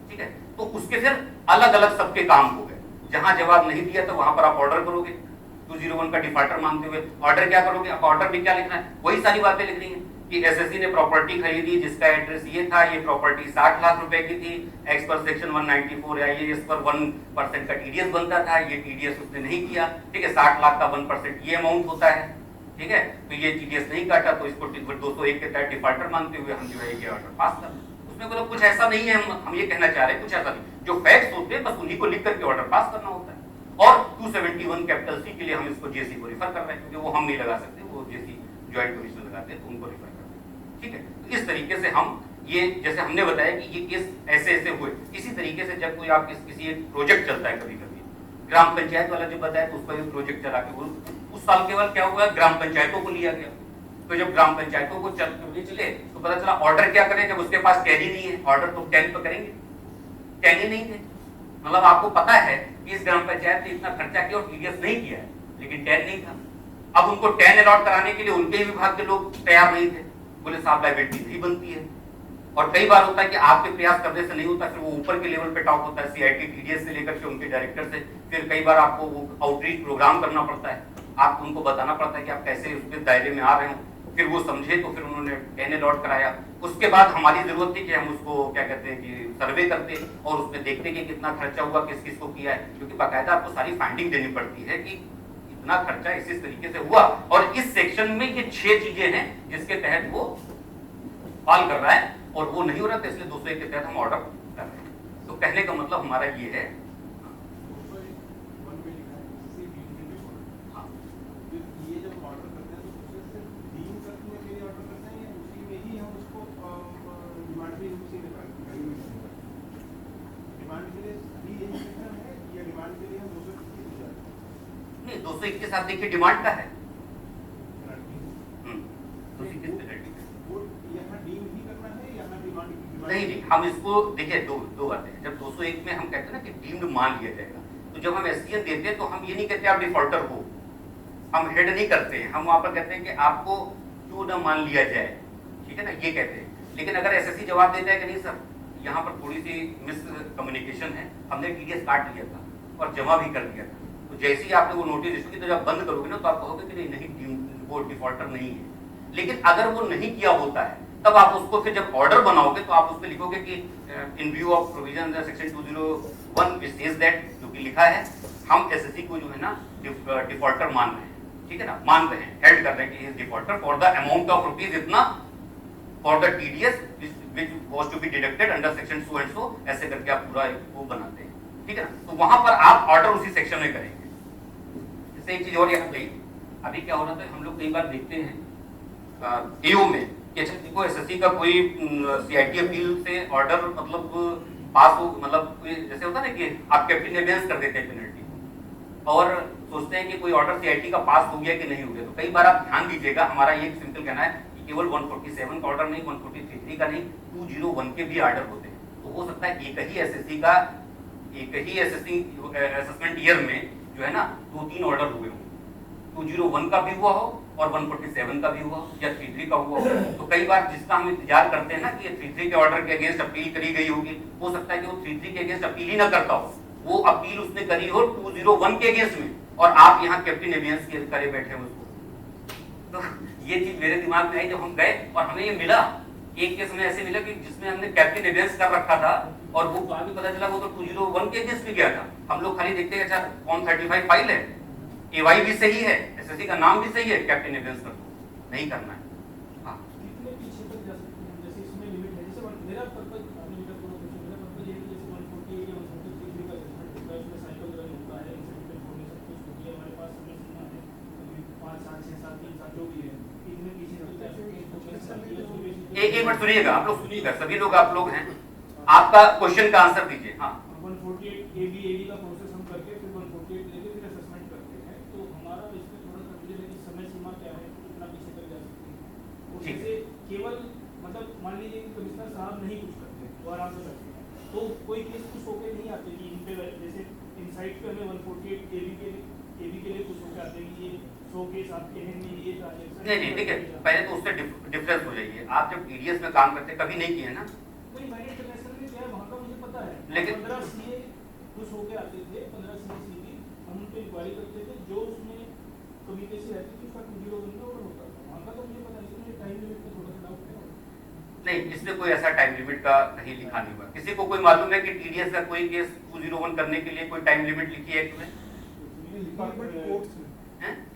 ठीक है। तो उसके फिर अलग अलग सबके काम हो गए। जहां जवाब नहीं दिया तो वहां पर आप ऑर्डर करोगे, 201 का डिफॉल्टर मानते हुए ऑर्डर क्या करोगे, अब ऑर्डर में क्या लिखना है, वही सारी बातें लिख रही हैं कि एसएससी ने प्रॉपर्टी खरीदी जिसका एड्रेस ये था, ये प्रॉपर्टी 60 लाख रुपए की थी, एक्स पर सेक्शन 194 या ये इस पर 1% का टीडीएस बनता था, ये टीडीएस उसने नहीं किया, ठीक है, 60 लाख का 1% ये अमाउंट होता है, ठीक है, तो ये टीडीएस नहीं काटा तो इसको 201 के तहत डिफॉल्टर मानते हुए हम जो है ये ऑर्डर पास कर, उसमें मतलब कुछ ऐसा नहीं है, हम ये कहना चाह रहे हैं कुछ ऐसा नहीं, जो फैक्ट्स होते हैं बस उन्हीं को लिख करके ऑर्डर पास करना होता है। और 271 कैपिटल सी के लिए हम इसको जेसी को रिफर कर रहे हैं, क्योंकि वो हम नहीं लगा सकते, वो जेसी ज्वाइंट कमीशन लगाते हैं तो उनको रिफर करते हैं, ठीक है। तो इस तरीके से हम ये जैसे हमने बताया कि ये केस ऐसे ऐसे हुए, इसी तरीके से जब कोई आप किसी एक प्रोजेक्ट चलता है, कभी कभी ग्राम पंचायत वाला जो बताया तो उसका एक प्रोजेक्ट चला के उस साल केवल क्या हुआ, ग्राम पंचायतों को लिया गया, तो जब ग्राम पंचायतों को चले तो पता चला ऑर्डर क्या करें, जब उसके पास टैली नहीं है, ऑर्डर तो टैली तो करेंगे, टैली नहीं थे, मतलब आपको पता है कि इस ग्राम पंचायत ने इतना खर्चा किया और टीडीएस नहीं किया है, लेकिन टैन नहीं था। अब उनको टैन अलॉट कराने के लिए उनके विभाग के लोग तैयार नहीं थे, बोले साहब लायबिलिटी नहीं बनती है। और कई बार होता है कि आपके प्रयास करने से नहीं होता, फिर वो ऊपर के लेवल पे टॉप होता है, सीआईटी टीडीएस से लेकर के उनके डायरेक्टर से, फिर कई बार आपको वो आउटरीच प्रोग्राम करना पड़ता है, आपको उनको बताना पड़ता है कि आप कैसे उसके दायरे में आ रहे हो, फिर वो समझे तो फिर उन्होंने टैन अलॉट कराया। उसके बाद हमारी जरूरत थी कि हम उसको क्या कहते हैं कि सर्वे करते और उसमें देखते कि कितना खर्चा हुआ, किस किस को किया है, क्योंकि बाकायदा आपको सारी फाइंडिंग देनी पड़ती है कि इतना खर्चा इस तरीके से हुआ और इस सेक्शन में ये 6 चीजें हैं जिसके तहत वो फॉल कर रहा है और वो नहीं हो रहा था, इसलिए 201 के तहत हम ऑर्डर कर रहे हैं। तो कहने का मतलब हमारा ये है नहीं, 221 आप देखिए डिमांड का है, नहीं हम इसको देखिए दो बातें हैं। जब 201 में हम कहते हैं ना कि डीम्ड मान लिया जाएगा, तो जब हम एसडीएन देते हैं तो हम ये नहीं कहते आप डिफॉल्टर हो, हम हेड नहीं करते हैं, हम वहां पर कहते हैं कि आपको क्यों ना मान लिया जाए, ठीक है ना, ये कहते हैं। लेकिन अगर एसएससी जवाब देता है कि नहीं सर यहाँ पर थोड़ी सी मिस कम्युनिकेशन है, हमने टीडीएस काट लिया था और जमा भी कर दिया था, तो जैसे ही आपने वो नोटिस इशू की तो जब बंद करोगे ना तो आप कहोगे कि नहीं वो डिफॉल्टर नहीं है। लेकिन अगर वो नहीं किया होता है तब आप उसको फिर जब ऑर्डर बनाओगे तो आप उसमें लिखोगे कि इन view of provision section 201 which says that, जो कि लिखा है, हम एसएससी को जो है ना डिफॉल्टर मान रहे हैं, ठीक है ना, मान रहे हैं, हेल्ड कर रहे हैं कि is defaulter for the amount of rupees इतना for the TDS which was to be deducted under section so and so, ऐसे करके आप पूरा वो बनाते हैं, ठीक है ना। तो वहां पर आप ऑर्डर उसी सेक्शन में करेंगे। इससे एक चीज और याद रही, अभी क्या हो रहा था, हम लोग कई बार देखते हैं एओ में कि अच्छा देखो एसएससी का कोई सीआईटी अपील से ऑर्डर मतलब पास हो, मतलब जैसे होता है ना कि आप कैप्टन एविडेंस कर देते हैं पेनल्टी और सोचते हैं कि कोई ऑर्डर सीआईटी का पास हो गया कि नहीं हो गया। तो कई बार आप ध्यान दीजिएगा, हमारा ये सिंपल कहना है कि केवल 147 का ऑर्डर नहीं, 143 का नहीं, 201 के भी ऑर्डर होते हैं। तो हो सकता है एक ही एसएससी असेसमेंट ईयर में जो है ना 2-3 ऑर्डर हुए हों, 201 का भी हुआ हो और 147 का भी हुआ या 33 का हुआ हो। तो कई बार जिसका हम इंतजार करते हैं ना कि 33 के ऑर्डर के अगेंस्ट अपील करी गई होगी, हो सकता है कि वो 33 के अगेंस्ट अपील ही ना करता हो, वो अपील उसने करी हो 201 के अगेंस्ट में और आप यहाँ कैप्टन एविडेंस के करे बैठे हो उसको। तो ये चीज मेरे दिमाग में आई जब हम गए और हमें ये मिला, एक केस में ऐसे मिला कि जिसमें हमने कैप्टन एविडेंस कर रखा था और वो बाद में पता चला वो तो 201 के अगेंस्ट भी गया था। हम लोग खाली देखते हैं अच्छा फॉर्म 35 फाइल है, एवाई भी सही है, एसएससी का नाम भी सही है, कैप्टन एविडेंस कर दो, नहीं करना है। हाँ कितने पीछे तक जा सकते हैं, जैसे इसमें लिमिट है, जैसे मेरा पर्पस आपने मेरा पूरा क्वेश्चन, मेरा पर्पस ये है कि जैसे 148 या 143 का असेसमेंट होता है, उसमें साइकिल रन होता है, इंसिडेंट होने सब कुछ होती है, हमारे पास समय सीमा है 5 7 6 7 3 7 जो भी है, कितने पीछे तक जा सकते हैं। एक मिनट सुनिएगा, आप लोग सुनिएगा, सभी लोग आप लोग हैं, आपका क्वेश्चन का आंसर दीजिए। हाँ 148 एबी का प्रोसेस हम करके फिर 148 लेके फिर असेसमेंट करते हैं, तो हमारा इसमें थोड़ा कंफ्यूजन है कि समय सीमा क्या है, कितना पीछे तक जा सकते हैं। और जैसे केवल मतलब मान लीजिए कि कमिश्नर साहब नहीं कुछ करते वो आराम से करते हैं, तो कोई केस कुछ होके नहीं आते कि इन पे जैसे इनसाइट पे हमें 148 एबी के लिए कुछ होके आते हैं कि ये 100 केस आपके हैं में ये ट्रांजैक्शन नहीं ठीक है, पहले तो उससे डिफरेंस हो जाइए। आप जब टीडीएस में काम करते कभी नहीं किए ना? नहीं, मैंने इंटरनेशनल में किया है, वहाँ का मुझे पता है, लेकिन 15 सीए कुछ होके आते थे, 15 सीए हम उन पे इंक्वायरी करते थे, जो उसमें कमी कैसी रहती थी उसका 201 में ऑर्डर होता था, वहाँ का तो मुझे पता नहीं, मुझे टाइम लिमिट पे थोड़ा सा नहीं, इसमें कोई ऐसा टाइम लिमिट का नहीं लिखा नहीं हुआ। किसी को कोई मालूम है कि टीडीएस का कोई केस 201 करने के लिए कोई टाइम लिमिट लिखी है एक्ट में?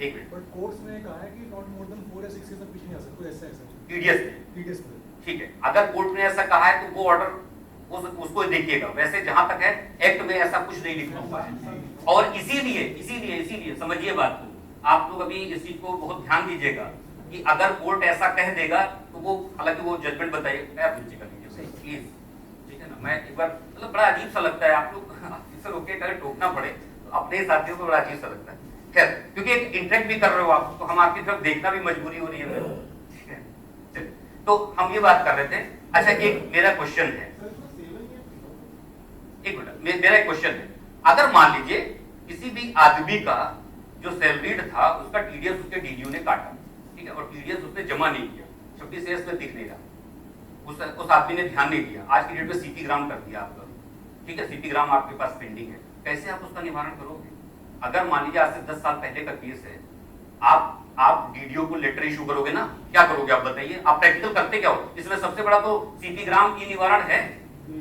एक मिनट, बट कोर्ट्स ने कहा है कि नॉट मोर देन 4 या 6 इयर्स तक कुछ नहीं आ सकता, कोई ऐसा है सर टीडीएस में ठीक ठीक है, अगर कोर्ट ने ऐसा कहा है तो वो ऑर्डर उसको देखिएगा। वैसे जहां तक है एक्ट में ऐसा कुछ नहीं लिखा हुआ है, और इसीलिए समझिए बात को, आप लोग अभी इस चीज को बहुत ध्यान दीजिएगा कि अगर कोर्ट ऐसा कह देगा तो वो, हालांकि वो जजमेंट बताइए, आप नीचे कर लीजिए प्लीज, ठीक है ना। मैं एक बार, मतलब बड़ा अजीब सा लगता है, आप लोग अफिसर होके अगर टोकना पड़े तो अपने ही साथियों को बड़ा अजीब सा लगता है। खैर, क्योंकि एक इंटरेक्ट भी कर रहे हो आप, तो हम आपकी तरफ देखना भी मजबूरी हो रही है, ठीक है। चलिए, तो हम ये बात कर रहे थे। अच्छा, एक मेरा क्वेश्चन है, एक मिनट, मेरा एक क्वेश्चन है, अगर मान लीजिए किसी भी आदमी का जो सैलरीड था उसका टीडीएस उसके डीडीओ ने काटा, ठीक है, और टीडीएस उसने जमा नहीं किया, 26 एस में दिख नहीं रहा, उस आदमी ने ध्यान नहीं दिया, आज की डेट में सीपी ग्राम कर दिया आपका, ठीक है, सीपी ग्राम आपके पास पेंडिंग है, कैसे आप उसका निवारण करोगे? अगर मान लीजिए आज से 10 साल पहले का केस है, आप डीडीओ को लेटर इशू करोगे ना, क्या करोगे आप बताइए? आप प्रैक्टिकल करते क्या हो? इसमें सबसे बड़ा तो सीपी ग्राम की निवारण है।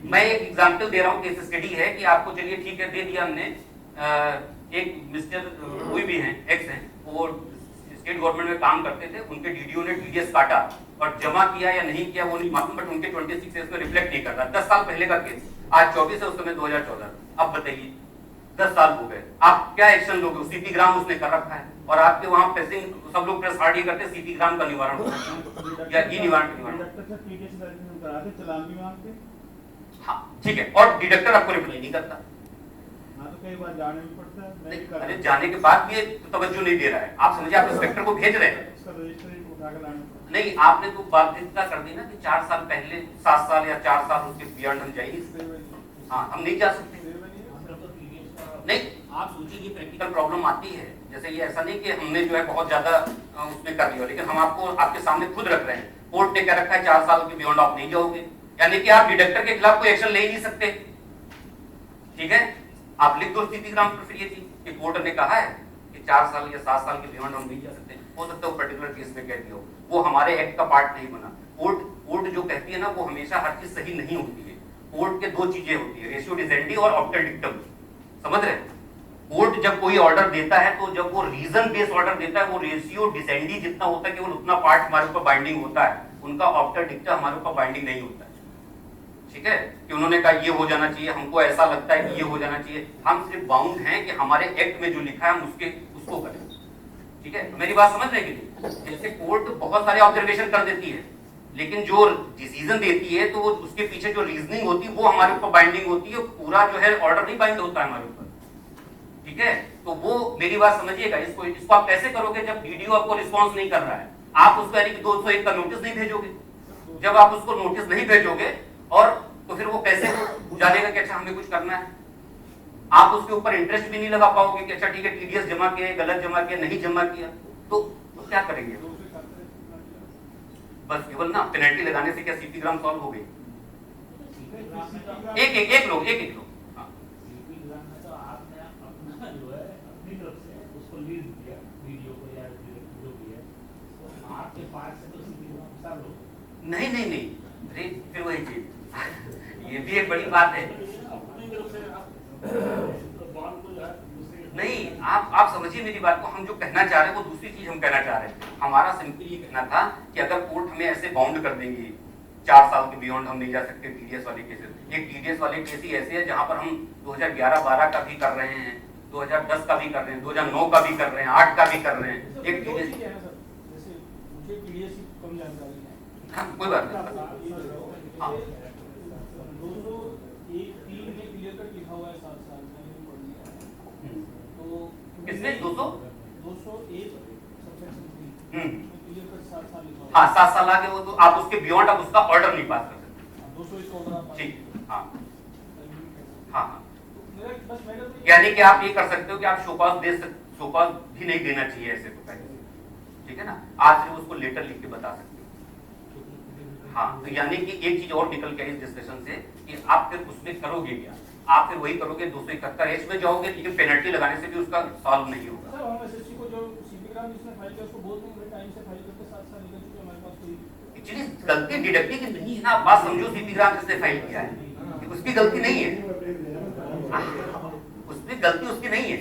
मैं एक एग्जांपल दे रहा हूँ, केस स्टडी है कि आपको, चलिए ठीक है, दे दिया हमने, एक मिस्टर कोई भी हैं, एक्स हैं, वो स्टेट गवर्नमेंट में काम करते थे, उनके डीडीओ ने टीडीएस काटा और जमा किया या नहीं किया वो नहीं मालूम, बट उनके 26 एस में रिफ्लेक्ट नहीं कर रहा। 10 साल पहले का केस, आज 24 है, उस समय 2014। अब बताइए 10 साल हो गए, आप क्या एक्शन लोगे? सीपी ग्राम उसने कर रखा है, और आपके वहां प्रेसिंग, सब लोग प्रेस हार्ड करते, सीपी ग्राम का निवारण हो या ई निवारण हाँ ठीक है, और डिडक्टर आपको रिप्लाई नहीं करता। तो कई बार जाने भी पड़ता है, मैं भी कर अरे जाने के बाद भी तवज्जो नहीं दे रहा है, आप समझिए, आप इंस्पेक्टर को भेज रहे हैं, उसका रजिस्ट्रेशन उठा के लाना पड़ता है। नहीं, आपने तो बाध्यता कर दी ना कि 4 साल पहले, 7 साल या 4 साल उसके बियॉन्ड हम जाइए, हाँ हम नहीं जा सकते। नहीं, आप सोचिए ये प्रैक्टिकल प्रॉब्लम आती है, जैसे ये ऐसा नहीं कि हमने जो है बहुत ज्यादा उसमें कर लिया, लेकिन हम आपको आपके सामने खुद रख रहे हैं, कोर्ट ने कह रखा है 4 साल के बियॉन्ड आप नहीं जाओगे, यानी कि आप डिडक्टर के खिलाफ कोई एक्शन ले ही नहीं सकते, ठीक है। आप लिख दो सीपी ग्राम पर फिर ये चीज कि कोर्ट ने कहा है कि 4 साल या 7 साल के बियॉन्ड हम नहीं जा सकते, हो सकता है वो पर्टिकुलर केस में कह दिया हो, वो हमारे एक्ट का पार्ट नहीं बना। कोर्ट जो कहती है ना, वो हमेशा हर चीज सही नहीं होती है। कोर्ट के 2 चीजें होती है, रेशियो डिसेंडी और ऑप्टर डिक्टम, समझ रहे हैं? कोर्ट जब कोई ऑर्डर देता है तो जब वो रीजन बेस्ड ऑर्डर देता है, वो रेशियो डिसेंडी जितना होता है केवल उतना पार्ट हमारे ऊपर बाइंडिंग होता है, उनका ऑप्टर डिक्टा हमारे ऊपर बाइंडिंग नहीं होता है, ठीक है, कि उन्होंने कहा ये हो जाना चाहिए, हमको ऐसा लगता है कि ये हो जाना चाहिए, हम सिर्फ बाउंड हैं कि हमारे एक्ट में जो लिखा है हम उसको करें, ठीक है। तो मेरी बात समझ रहे हैं? जैसे कोर्ट बहुत सारे ऑब्जर्वेशन कर देती है, लेकिन जो डिसीजन देती है तो वो उसके पीछे जो रीजनिंग होती है वो हमारे ऊपर बाइंडिंग होती है, पूरा जो है ऑर्डर नहीं बाइंड होता है हमारे ऊपर, ठीक है। तो वो मेरी बात समझिएगा, इसको आप कैसे करोगे जब डीडीओ आपको रिस्पॉन्स नहीं कर रहा है? आप उसको यानी कि 201 का नोटिस नहीं भेजोगे, जब आप उसको नोटिस नहीं भेजोगे और तो फिर वो कैसे जानेगा कि अच्छा हमें कुछ करना है? आप उसके ऊपर इंटरेस्ट भी नहीं लगा पाओगे कि अच्छा ठीक है टीडीएस जमा किया, गलत जमा किया, नहीं जमा किया, तो क्या करेंगे? बस केवल ना पेनल्टी लगाने से क्या सीपी ग्राम सॉल्व हो गई? एक लोग हाँ। नहीं, अरे फिर वही चीज ये भी एक बड़ी बात है। नहीं, आप समझिए मेरी बात को, हम जो कहना चाह रहे हैं वो दूसरी चीज हम कहना चाह रहे हैं। हमारा सिंपल ये कहना था कि अगर कोर्ट हमें ऐसे बाउंड कर देंगे 4 साल के बियॉन्ड हम नहीं जा सकते टीडीएस वाले केसेस। एक टीडीएस वाले केस ही ऐसे है जहां पर हम 2011-12 का भी कर रहे हैं, 2010 का भी कर रहे हैं, 2009 का भी कर रहे हैं, 8 का भी कर रहे हैं। एक टीडीएस कम जानकारी है, हाँ, कोई बात नहीं, हाँ 201(3) में क्लियर कट लिखा हुआ है 7 साल, मैंने पढ़ लिया है। तो किसने 201 सबसेक्शन 3 क्लियर कट 7 साल लिखा हुआ है। हाँ 7 साल आगे वो तो आप उसके बियॉन्ड आप उसका ऑर्डर नहीं पास कर सकते। 201 का ऑर्डर ठीक, हाँ, बस मैंने तो यानी कि आप ये कर सकते हो कि आप शोकॉज भी नहीं देना चाहिए ऐसे तो पहले, ठीक है ना, आप सिर्फ उसको लेटर लिख के बता सकते हो। हाँ, तो यानी कि एक चीज और निकल के इस डिस्कशन से कि आप फिर उसमें करोगे क्या? आप फिर वही करोगे 271 एच में जाओगे, लेकिन पेनल्टी लगाने से भी उसका सॉल्व नहीं होगा। सर हम एसएससी को जो सीपी ग्राम जिसने फाइल किया उसको बोल देंगे टाइम से फाइल करके 7 साल निकल चुके हमारे पास कोई एक्चुअली गलती डिडक्टिव की नहीं है ना, आप बात समझो। सीपी ग्राम जिसने फाइल किया है उसकी गलती नहीं है, उसकी गलती उसकी नहीं है।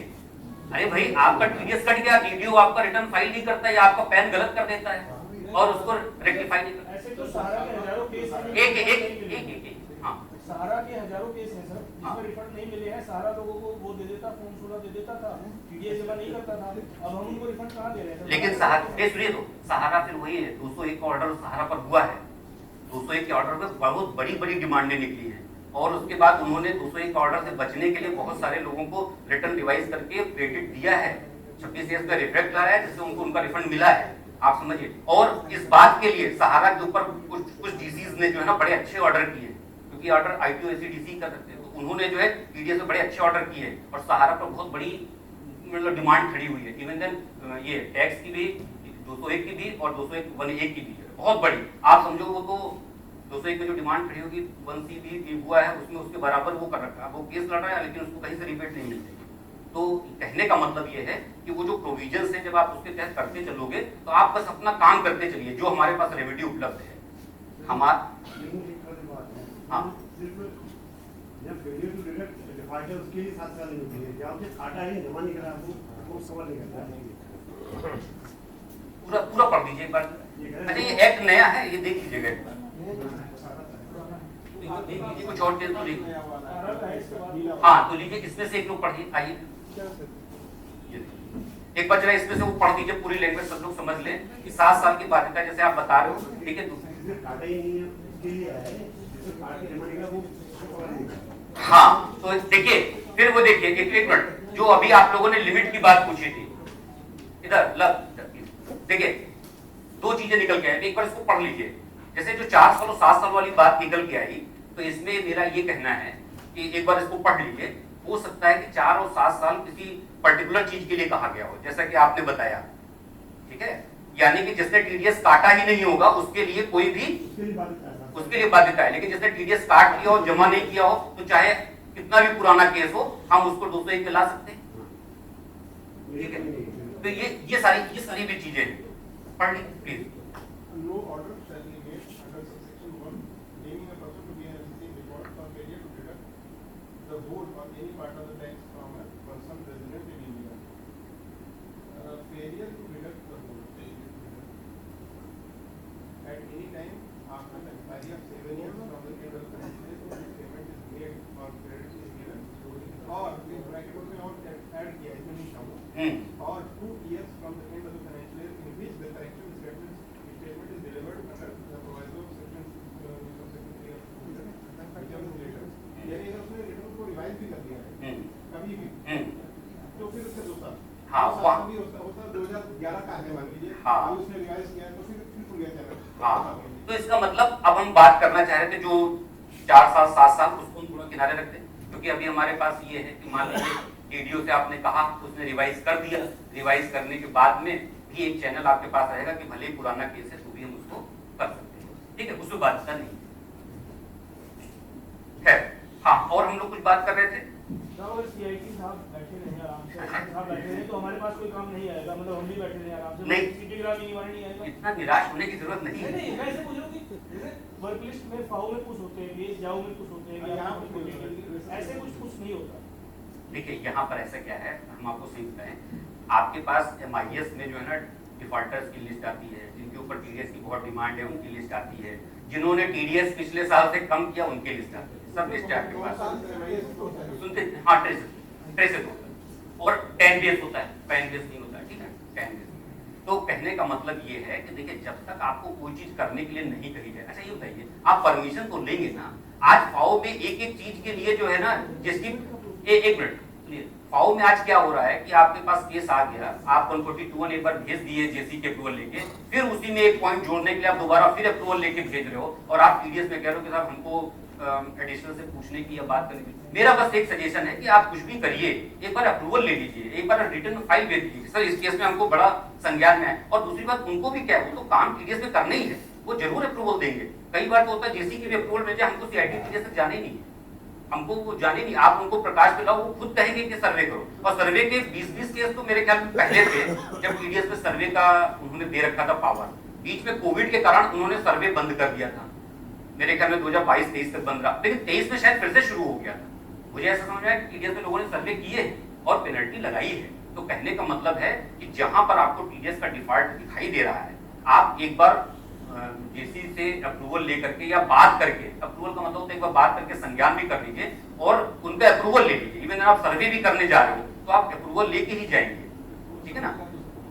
अरे भाई आपका टीडीएस कट गया, ईडीओ आपका रिटर्न फाइल नहीं करता या आपका पैन गलत कर देता है और उसको रेक्टिफाई नहीं करता। ऐसे तो सहारा के हजारों केस हैं। एक हाँ सहारा के हजारों केस हैं सर जिसमें रिफंड नहीं मिले हैं। सहारा लोगों को वो दे देता, फॉर्म 16 दे देता था, टीडीएस जमा नहीं करता था। अब हम उनको रिफंड कहाँ दे रहे हैं? लेकिन सुनिए तो सहारा फिर वही है, 201 का ऑर्डर सहारा पर हुआ है। 201 के ऑर्डर पे बहुत बड़ी बड़ी डिमांडें निकली हैं और उसके बाद उन्होंने 201 का ऑर्डर से बचने के लिए बहुत सारे लोगों को रिटर्न रिवाइज करके क्रेडिट दिया है। 26 का रिफ्लेक्ट आ रहा है जिससे उनको उनका रिफंड मिला है, आप समझिए। और इस बात के लिए सहारा के ऊपर कुछ डीसीज ने जो है ना बड़े अच्छे ऑर्डर किए, क्योंकि ऑर्डर आईटीओ एसीडीसी कर सकते हैं, तो उन्होंने जो है टीडीएस में बड़े अच्छे ऑर्डर किए और सहारा पर बहुत बड़ी मतलब डिमांड खड़ी हुई है। इवन देन ये टैक्स की भी 201 की भी और 201 की भी है बहुत बड़ी। आप समझो वो तो 201 में जो डिमांड खड़ी होगी 1C भी हुआ है उसमें, उसके बराबर वो कर रखा है, वो केस लड़ रहा है लेकिन उसको कहीं से रिबेट नहीं मिलती। तो कहने का मतलब ये है कि वो जो प्रोविजंस है जब आप उसके तहत करते चलोगे तो आप बस अपना काम करते चलिए, जो हमारे पास रेमेडी उपलब्ध है हमारा। हाँ उसके लिए 7 साल नहीं है, जहाँ से काटा है जमा नहीं करा वो सवाल नहीं करता। पूरा पढ़ दीजिए एक बार। अच्छा ये एक्ट नया है, ये देख लीजिएगा एक बार, कुछ और तो लीजिए। हाँ तो लीजिए, इसमें से एक लोग पढ़िए, आइए एक बार जरा इसमें से वो पढ़ दीजिए, पूरी लैंग्वेज सब लोग समझ लें कि 7 साल की बाध्यता जैसे आप बता रहे हो, ठीक है। काटा ही नहीं है उसके लिए है, जिससे काट के जमा नहीं करा वो सवाल नहीं करता। हाँ तो देखिए, फिर वो देखिए एक मिनट, जो अभी आप लोगों ने लिमिट की बात पूछी थी, इधर देखिए 2 चीजें निकल के आई, एक बार इसको पढ़ लीजिए। जैसे जो 4 साल और 7 साल वाली बात निकल के आई, तो इसमें मेरा ये कहना है कि एक बार इसको पढ़ लीजिए। हो सकता है कि 4 और 7 साल किसी पर्टिकुलर चीज के लिए कहा गया हो, जैसा कि आपने बताया, ठीक है, यानी कि जिसने टीडीएस काटा ही नहीं होगा उसके लिए कोई भी उसके लिए बाध्यता है, लेकिन जिसने टीडीएस काट लिया और जमा नहीं किया हो तो चाहे कितना भी पुराना केस हो हम उसको 201 में ला सकते हैं, ठीक है। तो ये सारी भी चीजें पढ़ ली please. No order shall be made under subsection 1 naming a person to be an SEC record for failure to deduct the whole or any part of the tax from a person resident in India. Failure to deduct the whole at any time after the expiry of 7 years from the end of the financial year when payment is made or credit is given, or in bracket में और add किया इसमें नहीं शामिल, or 2 years from the end of the financial year in which the correction statement is delivered under the proviso of section 3 of later। यानी अगर उसने return को रिवाइज भी कर दिया है कभी भी, तो फिर उससे 2 साल भी होता 2011 का है मान लीजिए, अभी उसने रिवाइज किया तो फिर खुल गया चैनल। हाँ तो इसका मतलब अब हम बात करना चाह रहे थे जो 4 साल 7 साल उसको थोड़ा किनारे रखते हैं, क्योंकि अभी हमारे पास ये है कि मान लीजिए टीडीओ से आपने कहा, उसने रिवाइज कर दिया, रिवाइज करने के बाद में भी एक चैनल आपके पास रहेगा कि भले ही पुराना केस है तो भी हम उसको कर सकते हैं, ठीक है, उसमें बाध्यता नहीं है। हाँ और हम लोग कुछ बात कर रहे थे, सीआईटी साहब बैठे रहे आराम से, साहब बैठे रहे तो हमारे पास कोई काम नहीं आएगा, मतलब हम भी बैठे रहे आराम से, नहीं नहीं आएगा। इतना निराश होने की जरूरत नहीं है। नहीं मैं ऐसे पूछ रहा हूँ कि वर्क लिस्ट में फाओ में कुछ होते हैं, बेस जाओ में कुछ होते हैं, यहाँ कुछ ऐसे कुछ नहीं होता। देखिए यहाँ पर ऐसा क्या है, हम आपको सही बताएं, आपके पास MIS में जो है ना डिफॉल्टर्स की लिस्ट आती है, जिनके ऊपर टीडीएस की बहुत डिमांड है उनकी लिस्ट आती है, जिन्होंने टीडीएस पिछले साल से कम किया उनकी लिस्ट आती है, सब लिस्ट आपके पास सुनते। हाँ ट्रेसेस होता है और 10 डेज होता है, 10 डेज नहीं होता है, ठीक है 10 डेज। तो कहने का मतलब ये है कि देखिए जब तक आपको कोई चीज करने के लिए नहीं कही जाए, अच्छा ये बताइए आप परमिशन तो लेंगे ना। आज फाओ में एक चीज के लिए जो है ना जिसकी एक मिनट सुनिए, फाओ में आज क्या हो रहा है कि आपके पास केस आ गया, आप 142 एक बार भेज दिए जेसी के अप्रूवल लेके, फिर उसी में एक पॉइंट जोड़ने के लिए आप दोबारा फिर अप्रूवल लेके भेज रहे हो और आप टीडीएस में कह रहे हो कि साहब हमको एडिशनल से पूछने की या बात करने की। मेरा बस एक सजेशन है कि आप कुछ भी करिए, एक बार अप्रूवल ले लीजिए, एक बार रिटर्न फाइल भेज दीजिए, सर इस केस में हमको बड़ा संज्ञान में है। और दूसरी बात उनको भी क्या है, वो तो काम टीडीएस में करना ही है, वो जरूर अप्रूवल देंगे। कई बार तो होता है जेसी की भी अप्रूवल मिल जाए, हमको सीआईटी टीडीएस तक जाना ही नहीं है, हमको वो जाने नहीं, आप उनको प्रकाश दिलाओ, वो खुद कहेंगे कि सर्वे करो। और सर्वे के 20-20 केस तो मेरे ख्याल में पहले थे, जब टीडीएस में सर्वे का उन्होंने दे रखा था पावर। बीच में कोविड के कारण उन्होंने सर्वे बंद कर दिया था, मेरे ख्याल में 2022-23 तक बंद रहा, लेकिन 23 में शायद फिर से शुरू हो गया था। मुझे ऐसा समझ आया कि टीडीएस में लोगों ने सर्वे किए और पेनल्टी लगाई है। तो कहने का मतलब है कि जहां पर आपको टीडीएस का डिफॉल्ट दिखाई दे रहा है, आप एक बार जेसी से अप्रूवल लेकर के या बात करके, अप्रूवल का मतलब होता है एक बार बात करके संज्ञान भी कर लीजिए और उन पे अप्रूवल ले लीजिए। इवन आप सर्वे भी करने जा रहे हो तो आप अप्रूवल लेके ही जाएंगे, ठीक है ना?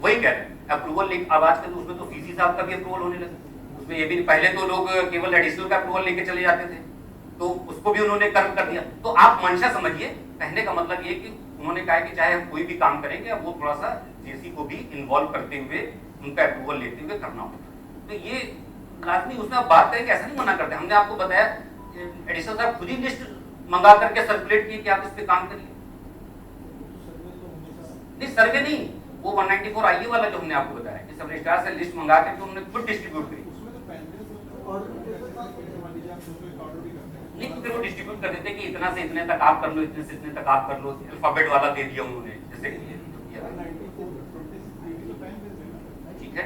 वही कह रहे हैं अप्रूवल ले। अब आजकल उसमें तो सीसी साहब का भी अप्रूवल होने लगा, उसमें ये भी पहले तो लोग केवल एडिशनल का अप्रूवल लेके चले जाते थे, तो उसको भी उन्होंने कर्म कर दिया। तो आप मंशा समझिए, कहने का मतलब ये कि उन्होंने कहा कि चाहे हम कोई भी काम करेंगे, अब वो थोड़ा सा जेसी को भी इन्वॉल्व करते हुए उनका अप्रूवल लेते हुए करना होगा। तो ये लाजमी उसमें आप बात करें कि ऐसा नहीं मना करते। हमने आपको बताया एडिशनल साहब खुद ही लिस्ट मंगा करके सर्कुलेट किए कि आप इस पे काम करिए। नहीं सर्वे नहीं, वो 194 आईए वाला जो हमने आपको बताया कि सब रजिस्ट्रार से लिस्ट मंगा करके उन्होंने खुद डिस्ट्रीब्यूट करी। नहीं फिर वो डिस्ट्रीब्यूट कर देते कि इतना से इतने तक आप कर लो, इतने से इतने तक आप कर लो, अल्फाबेट वाला दे दिया उन्होंने, जैसे ठीक है।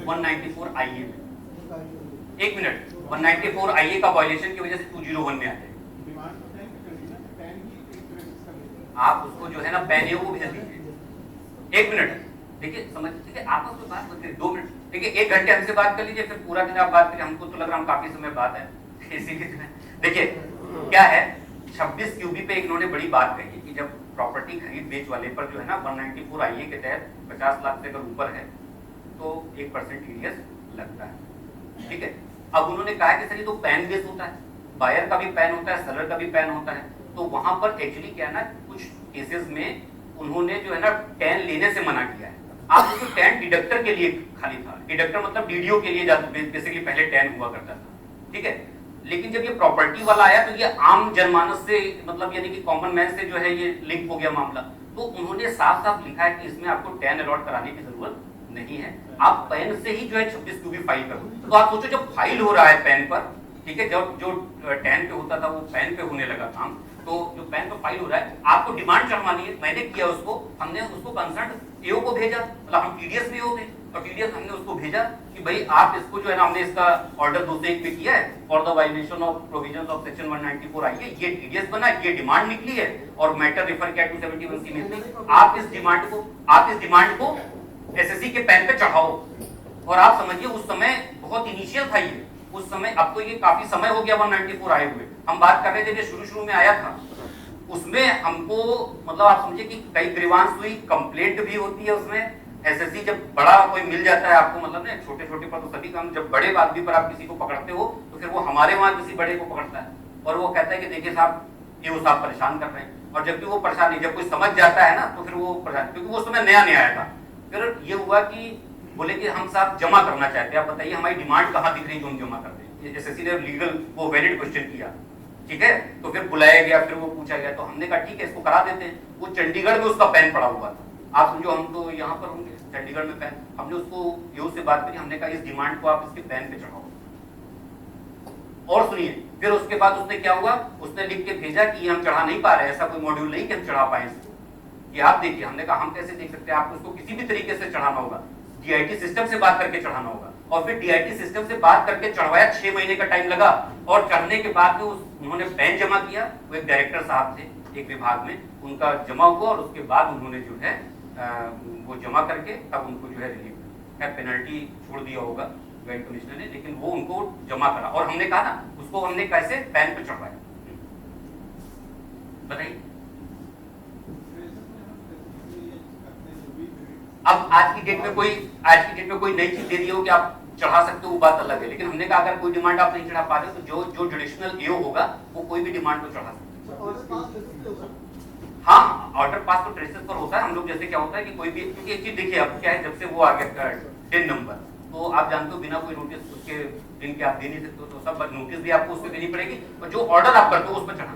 194 आईए में, एक मिनट, 194 आईए का वायलेशन की वजह से 201 में आ जाए। आप उसको जो है ना पैन है वो भेज दीजिए। एक मिनट देखिए, समझ देखिए आपस में बात करते 2 मिनट, देखिए 1 घंटे हमसे बात कर लीजिए, फिर पूरा दिन आप बात करिए। हमको तो लग रहा हम काफी समय बाद है इसीलिए। देखिए क्या है, 26 क्यूबी पे इन्होंने बड़ी बात कही कि जब प्रॉपर्टी खरीद बेच वाले पर जो है ना 194 आईए के तहत 50 लाख से अगर ऊपर है तो 1% टीडीएस लगता है, ठीक है। अब उन्होंने कहा कि सर ये तो पैन बेस होता है, बायर का भी पैन होता है, सेलर का भी पैन होता है, तो वहां पर एक्चुअली क्या है ना, कुछ केसेस में उन्होंने जो है ना टैन लेने से मना किया है। आप उसको टैन डिडक्टर के लिए खाली था, डिडक्टर मतलब डीडीओ के लिए बेसिकली पहले टैन हुआ करता था, ठीक है। लेकिन जब ये प्रॉपर्टी वाला आया तो ये आम जनमानस से मतलब यानी कि कॉमन मैन से जो है ये लिंक हो गया मामला, तो उन्होंने साफ साफ लिखा है कि इसमें आपको टैन अलॉट कराने की जरूरत नहीं है, आप पैन से ही जो है 26 क्यूबी फाइल करो। तो आप सोचो जब फाइल हो रहा है पैन पर, ठीक है, जब जो टैन पे होता था वो पैन पे होने लगा काम, तो जो पैन पर फाइल हो रहा है आपको डिमांड चढ़वानी है। मैंने किया उसको, हमने उसको कंसर्न एओ को भेजा, मतलब हम टीडीएस में हो थे और टीडीएस हमने उसको भेजा कि भाई आप इसको जो है ना, हमने इसका ऑर्डर 201 में किया है for the violation of provisions of section 194 आईए, ये टीडीएस बना, ये डिमांड निकली है और मैटर रेफर किया 271 सी में। आप इस डिमांड को एसएससी के पैन पे चढ़ाओ। और आप समझिए उस समय बहुत इनिशियल था ये, उस समय, अब तो ये काफी समय हो गया 194 आए हुए। हम बात कर रहे थे जब शुरू में आया था, उसमें हमको मतलब आप समझिए कि कई ग्रीवांस हुई, कंप्लेंट भी होती है उसमें। एसएससी जब बड़ा कोई मिल जाता है आपको, मतलब ना छोटे छोटे पर तो सभी काम, जब बड़े आदमी पर आप किसी को पकड़ते हो तो फिर वो हमारे वहां किसी बड़े को पकड़ता है और वो कहता है कि देखिए साहब ये वो साहब परेशान कर रहे हैं, और जबकि वो परेशान नहीं, जब कोई समझ जाता है ना तो फिर वो परेशान, क्योंकि वो समय नया नया आया था। फिर ये हुआ कि बोले कि हम साहब जमा करना चाहते हैं, आप बताइए हमारी डिमांड कहाँ दिख रही है जो हम जमा करते हैं। एसएससी ने लीगल वो वैलिड क्वेश्चन किया, ठीक है, तो फिर बुलाया गया, फिर वो पूछा गया, तो हमने कहा ठीक है इसको करा देते हैं। वो चंडीगढ़ में उसका पैन पड़ा हुआ था, आप समझो हम तो यहाँ पर होंगे, चंडीगढ़ में पैन, हमने उसको यूं से बात करी, हमने कहा इस डिमांड को आप इसके पैन पे चढ़ाओ। और सुनिए फिर उसके बाद उसने क्या हुआ, उसने लिख के भेजा कि हम चढ़ा नहीं पा रहे, ऐसा कोई मॉड्यूल नहीं कि हम चढ़ा पाए इसको, ये आप देखिए। हमने कहा हम कैसे देख सकते हैं, आपको उसको किसी भी तरीके से चढ़ाना होगा, डीआईटी सिस्टम से बात करके चढ़ाना होगा। और फिर डीआईटी सिस्टम से बात करके चढ़वाया, 6 महीने का टाइम लगा, और चढ़ने के बाद में उन्होंने पैन जमा किया। वो एक डायरेक्टर साहब थे एक विभाग में, उनका जमा हुआ और उसके बाद उन्होंने जो है वो जमा करके तब उनको जो है रिलीव है, पेनल्टी छोड़ दिया होगा ज्वाइंट कमिश्नर ने, लेकिन वो उनको जमा करा। और हमने कहा ना उसको हमने कैसे पैन पे चढ़वाया, बताइए। अब आज की डेट में कोई नई चीज दे दी हो कि आप चढ़ा सकते हो, वो बात अलग है, लेकिन हमने कहा अगर कोई डिमांड आप नहीं चढ़ा पा रहे तो जो जुडिशनल एओ होगा वो कोई भी डिमांड को चढ़ा सकते हैं। हाँ, ऑर्डर पास तो ट्रेसेस पर होता है। हम लोग जैसे क्या होता है कि कोई भी, क्योंकि एक चीज देखिए अब क्या है, जब से वो आ गया 10 नंबर, तो आप जानते हो बिना कोई नोटिस उसके दिन के आप दे नहीं सकते हो, तो सब नोटिस भी आपको उसको देनी पड़ेगी, और जो ऑर्डर आप करते हो उस पर चढ़ा।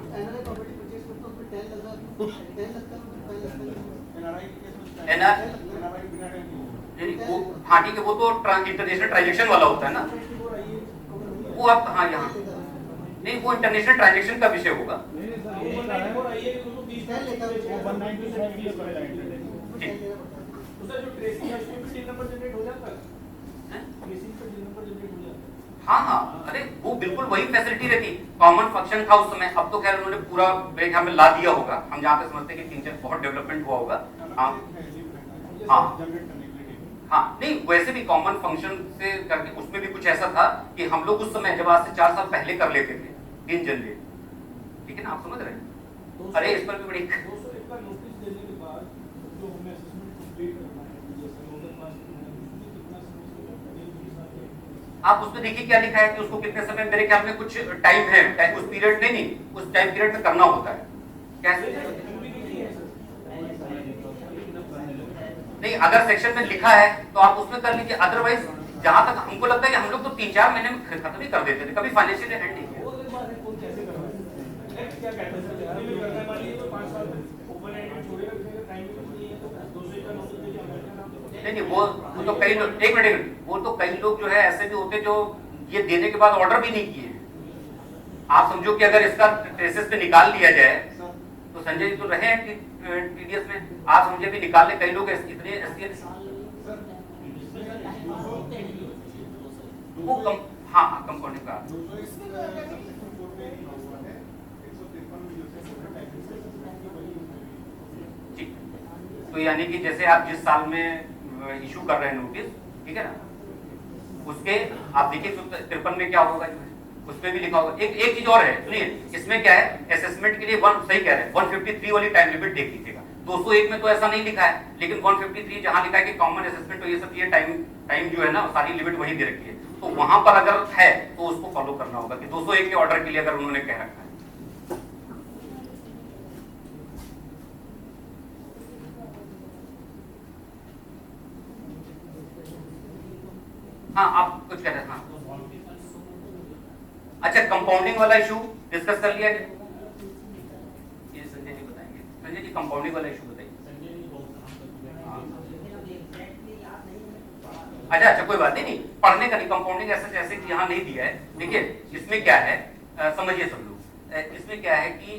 हाँ ठीक है, वो तो इंटरनेशनल ट्रांजेक्शन वाला होता है ना। वो आप हाँ यहाँ नहीं, वो इंटरनेशनल ट्रांजेक्शन का विषय होगा। तो सर जो ट्रेसिंग है उसमें भी टिन नंबर जनरेट हो जाता है, ट्रेसिंग पे टिन नंबर जनरेट हो जाता है। हाँ, अरे वो बिल्कुल वही फैसिलिटी रहती, कॉमन फंक्शन था उस समय। अब तो खैर उन्होंने पूरा मेरे ख्याल में ला दिया होगा, हम जहाँ पे समझते हैं कि 3-4 बहुत डेवलपमेंट हुआ होगा। हाँ नहीं, वैसे भी कॉमन फंक्शन से करके उसमें भी कुछ ऐसा था कि हम लोग उस समय जब आज से 4 साल पहले कर लेते थे दिन जनरेट, ठीक है ना, आप समझ रहे हैं। अरे इस पर भी बड़ी 201 का नोटिस देने के बाद जो हमें असेसमेंट कंप्लीट करना है, जैसे नोडल मास उसमें कितना समय आप उसमें देखिए क्या लिखा है कि उसको कितने समय, मेरे ख्याल में कुछ टाइम है, उस पीरियड नहीं, उस टाइम पीरियड में करना होता है। कैसे नहीं, अगर सेक्शन में लिखा है तो आप उसमें कर लीजिए, अदरवाइज जहां तक हमको लगता है कि हम लोग तो 3-4 महीने में खत्म ही कर देते थे, कभी फाइनेंशियल एंड नहीं किया। वो अलग बात है, कौन कैसे कर रहा है, क्या कहते हैं सर, अभी भी करना है, मान लीजिए तो 5 साल तक ओपन एंडेड छोड़ेगा, फिर टाइम भी कुछ नहीं है तो 201 का नोटिस देके अमेरिका नाम तो नहीं, वो तो कई लोग, एक मिनट, वो तो कई लोग जो है ऐसे भी होते जो ये देने के बाद ऑर्डर भी नहीं किए। आप समझो कि अगर इसका ट्रेसेस पे निकाल लिया जाए तो संजय जी तो रहे हैं टीडीएस में, आप समझे भी निकालने कई लोग इतने वो कम, हाँ कंपाउंडिंग का ठीक। तो यानी कि जैसे आप जिस साल में इशू कर रहे हैं नोटिस, ठीक है ना, उसके आप देखिए 53 में क्या होगा, उसमें भी लिखा होगा। एक चीज और है, सुनिए, इसमें क्या है, असेसमेंट के लिए सही कह रहे हैं, 153 वाली टाइम लिमिट देख लीजिएगा। 201 में तो ऐसा नहीं लिखा है, लेकिन 153 जहां लिखा है कि कॉमन असेसमेंट तो ये सब, ये टाइम जो है ना, सारी लिमिट वही दे रखी है, तो वहां पर अगर है तो उसको फॉलो करना होगा कि 201 के ऑर्डर के लिए अगर उन्होंने कह रखा है। हाँ, आप कुछ कह रहे हैं। हाँ, अच्छा, कंपाउंडिंग वाला इशू डिस्कस कर लिया गया, ये संजय जी बताएंगे। संजय जी कंपाउंडिंग वाला इशू बताइए। अच्छा, कोई बात नहीं, पढ़ने का नहीं, कंपाउंडिंग ऐसा जैसे कि यहाँ नहीं दिया है। देखिए इसमें क्या है, समझिए सब लोग, इसमें क्या है कि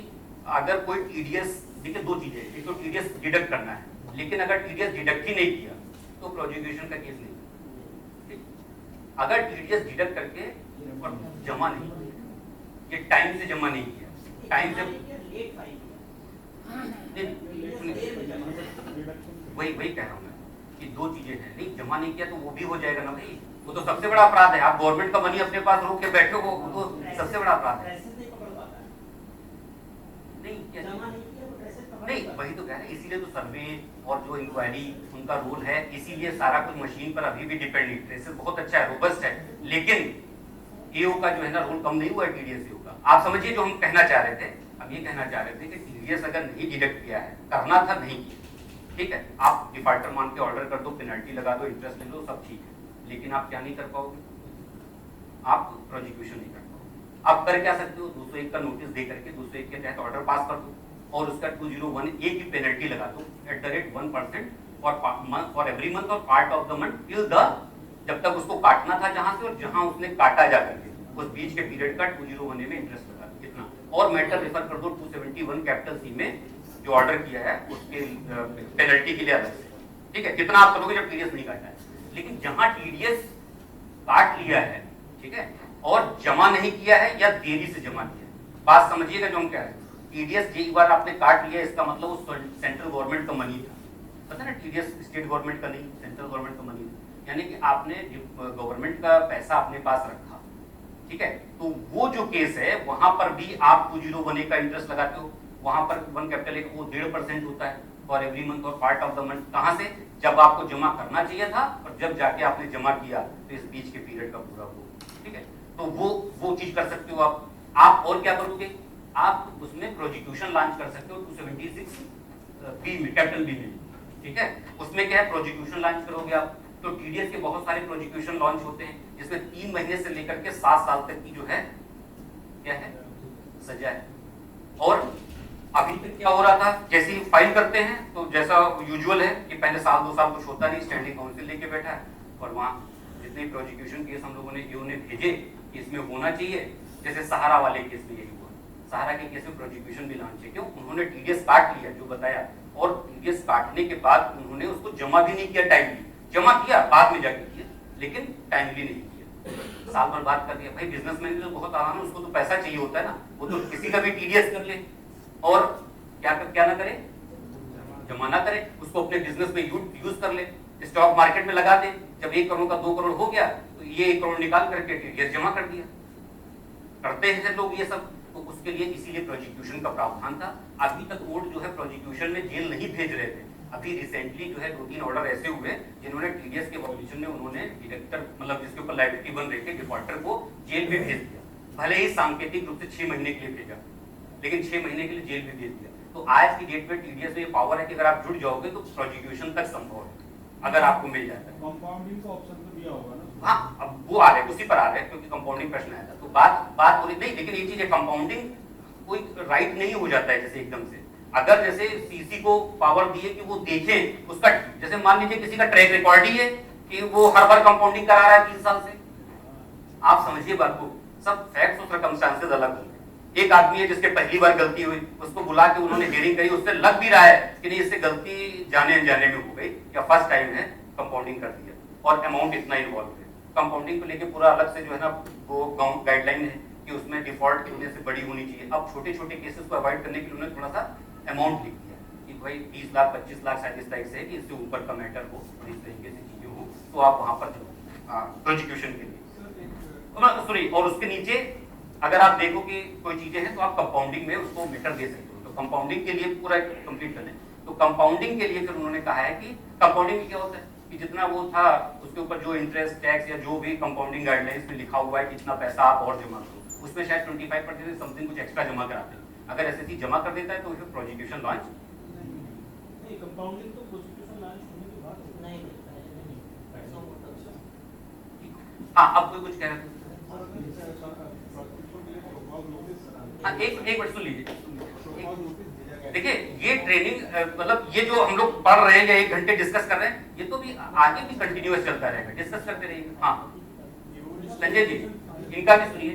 अगर कोई टीडीएस, देखिए 2 चीजें, एक तो टीडीएस डिडक्ट करना है, लेकिन अगर टीडीएस डिडक्ट ही नहीं किया तो प्रोसिक्यूशन का केस नहीं। अगर टीडीएस डिडक्ट करके और जमा नहीं किया, ये टाइम से जमा नहीं किया, टाइम से वही कह रहा हूं मैं कि 2 चीजें हैं, नहीं जमा नहीं किया तो वो भी हो जाएगा ना भाई, वो तो सबसे बड़ा अपराध है। आप गवर्नमेंट का मनी अपने पास रोक के बैठे हो, वो तो सबसे बड़ा अपराध है। नहीं, वही तो कह रहे हैं, इसीलिए तो सर्वे और जो इंक्वायरी उनका रोल है, इसीलिए सारा कुछ मशीन पर अभी भी डिपेंड नहीं। ट्रेसेस बहुत अच्छा है, रोबस्ट है, लेकिन एओ का जो है ना रोल कम नहीं हुआ है टीडीएस एओ का। आप समझिए जो हम कहना चाह रहे थे, हम ये कहना चाह रहे थे कि टीडीएस अगर नहीं डिडक्ट किया है, करना था नहीं किया, ठीक है, आप डिफॉल्टर मान के ऑर्डर कर दो, पेनल्टी लगा दो, इंटरेस्ट ले लो, सब ठीक है, लेकिन आप क्या नहीं कर पाओगे, आप प्रोसिक्यूशन नहीं कर पाओगे। आप कर क्या सकते हो, 201 का नोटिस दे करके 201 के तहत ऑर्डर पास कर दो और उसका 201A की पेनल्टी लगा दो @1% फॉर एवरी मंथ और part of the month till the, जब तक उसको काटना था जहां से और जहां उसने काटा जा करके उस बीच के पीरियड का 201A में इंटरेस्ट लगा दो, इतना। और मैटर रेफर कर दो 271 कैपिटल सी में जो ऑर्डर किया है उसके पेनल्टी के लिए अलग से, ठीक है, कितना आप करोगे जब टीडीएस नहीं काटा है। लेकिन जहां टीडीएस काट लिया है, ठीक है, और जमा नहीं किया है या देरी से जमा किया है, बात समझिएगा जो हम कह रहे हैं। टीडीएस एक बार आपने काट लिया, इसका मतलब उस सेंट्रल गवर्नमेंट का मनी था, पता ना, टीडीएस स्टेट गवर्नमेंट का नहीं, सेंट्रल गवर्नमेंट का मनी था, यानी कि आपने गवर्नमेंट का पैसा अपने पास रखा, ठीक है, तो वो जो केस है वहां पर भी आप 201A का इंटरेस्ट लगाते हो, वहां पर 1 कैपिटल A वो 1.5% होता है फॉर एवरी मंथ और पार्ट ऑफ द मंथ। कहां से, जब आपको जमा करना चाहिए था और जब जाके आपने जमा किया तो इस बीच के पीरियड का पूरा वो, ठीक है, तो वो चीज कर सकते हो आप और क्या करोगे, आप उसमें प्रोसिक्यूशन लॉन्च कर सकते हो 276B में, कैपिटल बी में, ठीक है, उसमें क्या है, प्रोसिक्यूशन लॉन्च करोगे आप। तो टीडीएस के बहुत सारे प्रोसिक्यूशन लॉन्च होते हैं जिसमें 3 महीने से लेकर के 7 साल तक की जो है क्या है, सजा है। और अभी तक क्या हो रहा था, जैसे ही फाइल करते हैं तो जैसा यूजुअल है कि पहले 1-2 साल कुछ होता नहीं, स्टैंडिंग काउंसिल लेके बैठा है और वहां जितने प्रोसिक्यूशन केस हम लोगों ने भेजे कि इसमें होना चाहिए। जैसे सहारा वाले केस में यही हुआ, सहारा के केस में प्रोसिक्यूशन भी लॉन्च है, क्यों? उन्होंने टीडीएस काट लिया जो बताया, और टीडीएस काटने के बाद उन्होंने उसको जमा भी नहीं किया टाइमली, जमा किया बाद में जाके किया, लेकिन टाइमली नहीं किया, साल भर बात कर दिया। भाई बिजनेसमैन तो बहुत आराम है, उसको तो पैसा चाहिए होता है ना, वो तो किसी का भी टीडीएस कर ले और क्या ना करे, जमा ना करे, उसको अपने बिजनेस में यूज कर ले, स्टॉक मार्केट में लगा दे। जब 1 करोड़ का 2 करोड़ हो गया तो ये 1 करोड़ निकाल करके टीडीएस जमा कर दिया। करते हैं लोग ये सब, तो उसके लिए इसीलिए प्रोसिक्यूशन का प्रावधान था। अभी तक कोर्ट जो है प्रोसिक्यूशन में जेल नहीं भेज रहे थे। अभी रिसेंटली जो है 2-3 ऑर्डर ऐसे हुए जिन्होंने टीडीएस के वॉल्यूशन में उन्होंने डायरेक्टर, मतलब जिसके ऊपर लायबिलिटी बन रही थी, डिफॉल्टर को जेल भी भेज दिया। भले ही सांकेतिक रूप से 6 महीने के लिए भेजा, लेकिन 6 महीने के लिए जेल भी भेज दिया। तो आज की डेट में टीडीएस में ये पावर है कि अगर आप जुड़ जाओगे तो प्रोसिक्यूशन तक संभव है, अगर आपको मिल जाता है। कंपाउंडिंग का ऑप्शन तो दिया होगा ना? हाँ, अब वो आ रहे हैं, उसी पर आ रहे हैं, क्योंकि कंपाउंडिंग प्रश्न आया था। तो बात हो रही नहीं, लेकिन ये चीज है, कंपाउंडिंग कोई राइट नहीं हो जाता है जैसे एकदम से। अगर जैसे सीसी को पावर दिए कि वो देखे उसका, जैसे मान लीजिए किसी का ट्रैक रिकॉर्ड ही है कि वो हर बार कंपाउंडिंग करा रहा है 3 साल से, आप समझिए बात को, सब फैक्ट्स और सर्कमस्टेंसेस अलग होंगे। एक आदमी है जिसके पहली बार गलती हुई, उसको बुला के उन्होंने हियरिंग करी, उससे लग भी रहा है कि नहीं इससे गलती जाने अनजाने में हो गई या फर्स्ट टाइम है, कंपाउंडिंग कर दिया और अमाउंट इतना इन्वॉल्व है। कंपाउंडिंग को लेके पूरा अलग से जो है ना वो गाइडलाइन है कि उसमें डिफॉल्ट कितने से बड़ी होनी चाहिए। अब छोटे छोटे केसेस को अवॉइड करने के लिए उन्होंने थोड़ा सा अमाउंट लिख दिया कि भाई 20 लाख 25 लाख शायद इस टाइप से है कि इससे ऊपर का मैटर हो और इस तरीके से चीजें हो, तो आप वहां पर प्रोसिक्यूशन के लिए सॉरी, और उसके नीचे अगर आप देखो कि कोई चीजें हैं तो आप कंपाउंडिंग में उसको मैटर दे सकते हो। तो कंपाउंडिंग के लिए पूरा कंप्लीट करना है, तो कंपाउंडिंग के लिए फिर उन्होंने कहा है कि कंपाउंडिंग में क्या होता है कि जितना वो था उसके ऊपर जो इंटरेस्ट टैक्स या जो भी कंपाउंडिंग गाइडलाइंस में लिखा हुआ है कितना पैसा आप और जमा करो, उसमें शायद 25% समथिंग कुछ एक्स्ट्रा जमा कराते हैं। अगर एसएससी जमा कर देता है तो फिर प्रोसिक्यूशन लॉन्च नहीं, कंपाउंडिंग तो प्रोसिक्यूशन लॉन्च होने के बाद नहीं हाँ, अब कोई कुछ कह रहे थे? हाँ, एक मिनट सुन लीजिए। देखिए ये ट्रेनिंग मतलब ये जो हम लोग पढ़ रहे हैं या 1 घंटे डिस्कस कर रहे हैं, ये तो भी आगे भी कंटिन्यूअस चलता रहेगा, डिस्कस करते रहिए। हाँ संजय जी, इनका भी सुनिए।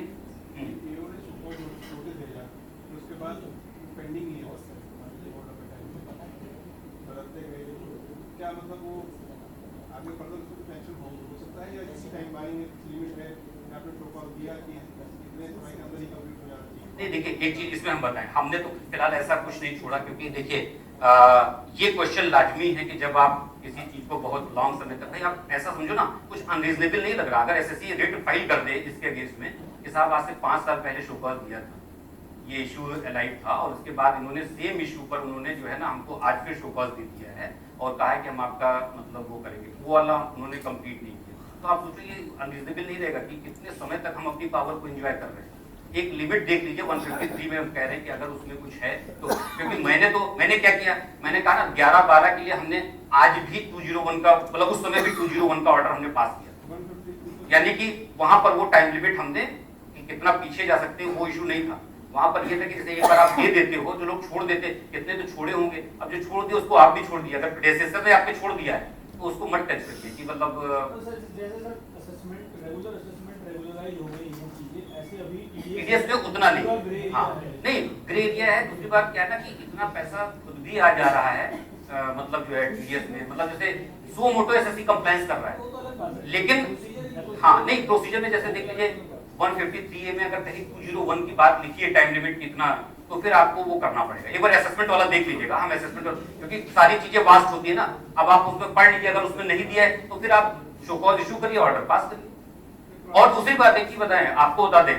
उसके बाद पेंडिंग ही है, क्या मतलब वो आगे फर्दर उसको कुछ एक्शन हो सकता है या इसी टाइम बाइंग लिमिट है, आपने प्रोपोज दिया कि इतने समय के अंदर ही कंप्लीट हो जाना चाहिए? नहीं देखिए, एक चीज इसमें हम बताएं, हमने तो फिलहाल ऐसा कुछ नहीं छोड़ा, क्योंकि देखिए ये क्वेश्चन लाजमी है कि जब आप किसी चीज को बहुत लॉन्ग समय तक, भाई आप ऐसा समझो ना, कुछ अनरीजनेबल नहीं लग रहा। अगर एसएससी रिट फाइल कर दे इसके अगेंस्ट में कि साहब आज से 5 साल पहले शो कॉज दिया था, ये इशू अलाइव था, और उसके बाद इन्होंने सेम इशू पर उन्होंने जो है ना हमको आज फिर शो कॉज दे दिया है और कहा है कि हम आपका मतलब वो करेंगे, वो वाला उन्होंने कंप्लीट नहीं किया। तो आप सोचो ये अनरीजनेबल नहीं रहेगा कि कितने समय तक हम अपनी पावर को एंजॉय कर रहे हैं। एक लिमिट देख लीजिए, 153 में हम कह रहे हैं कि अगर उसमें कुछ है तो, क्योंकि मैंने क्या किया, मैंने कहा ना 11-12 के लिए हमने आज भी 201 का, मतलब उस समय भी 201 का ऑर्डर हमने पास किया, यानी कि वहां पर वो टाइम लिमिट हमने कि कितना पीछे जा सकते हैं वो इशू नहीं था। वहां पर ये था कि जैसे एक बार आप दे देते हो जो लोग छोड़ देते, कितने तो छोड़े होंगे, अब जो छोड़ दिए उसको आप भी छोड़ दिया, अगर प्रेडेसेसर ने आपने छोड़ दिया है तो उसको मत टच करिए कि मतलब रेगुलराइज हो गई ये चीजें, ऐसे अभी टीडीएस में उतना नहीं, हाँ नहीं ग्रे एरिया है। दूसरी बात क्या है ना कि इतना पैसा खुद भी आ जा रहा है, मतलब जो है टीडीएस में, मतलब जैसे सो मोटो एसएससी कंप्लेंट्स कर रहा है, लेकिन हाँ नहीं प्रोसीजर में जैसे देख लीजिए 153A में अगर कहीं 201 की बात लिखी है टाइम लिमिट कितना, तो फिर आपको वो करना पड़ेगा। एक बार असेसमेंट वाला देख लीजिएगा, हम असेसमेंट, क्योंकि सारी चीजें वास्ट होती है ना, अब आप उसमें पढ़ लीजिए, अगर उसमें नहीं दिया है तो फिर आप शो कॉज इशू करिए, ऑर्डर पास करिए। और दूसरी बात एक चीज बताएं, आपको बता दें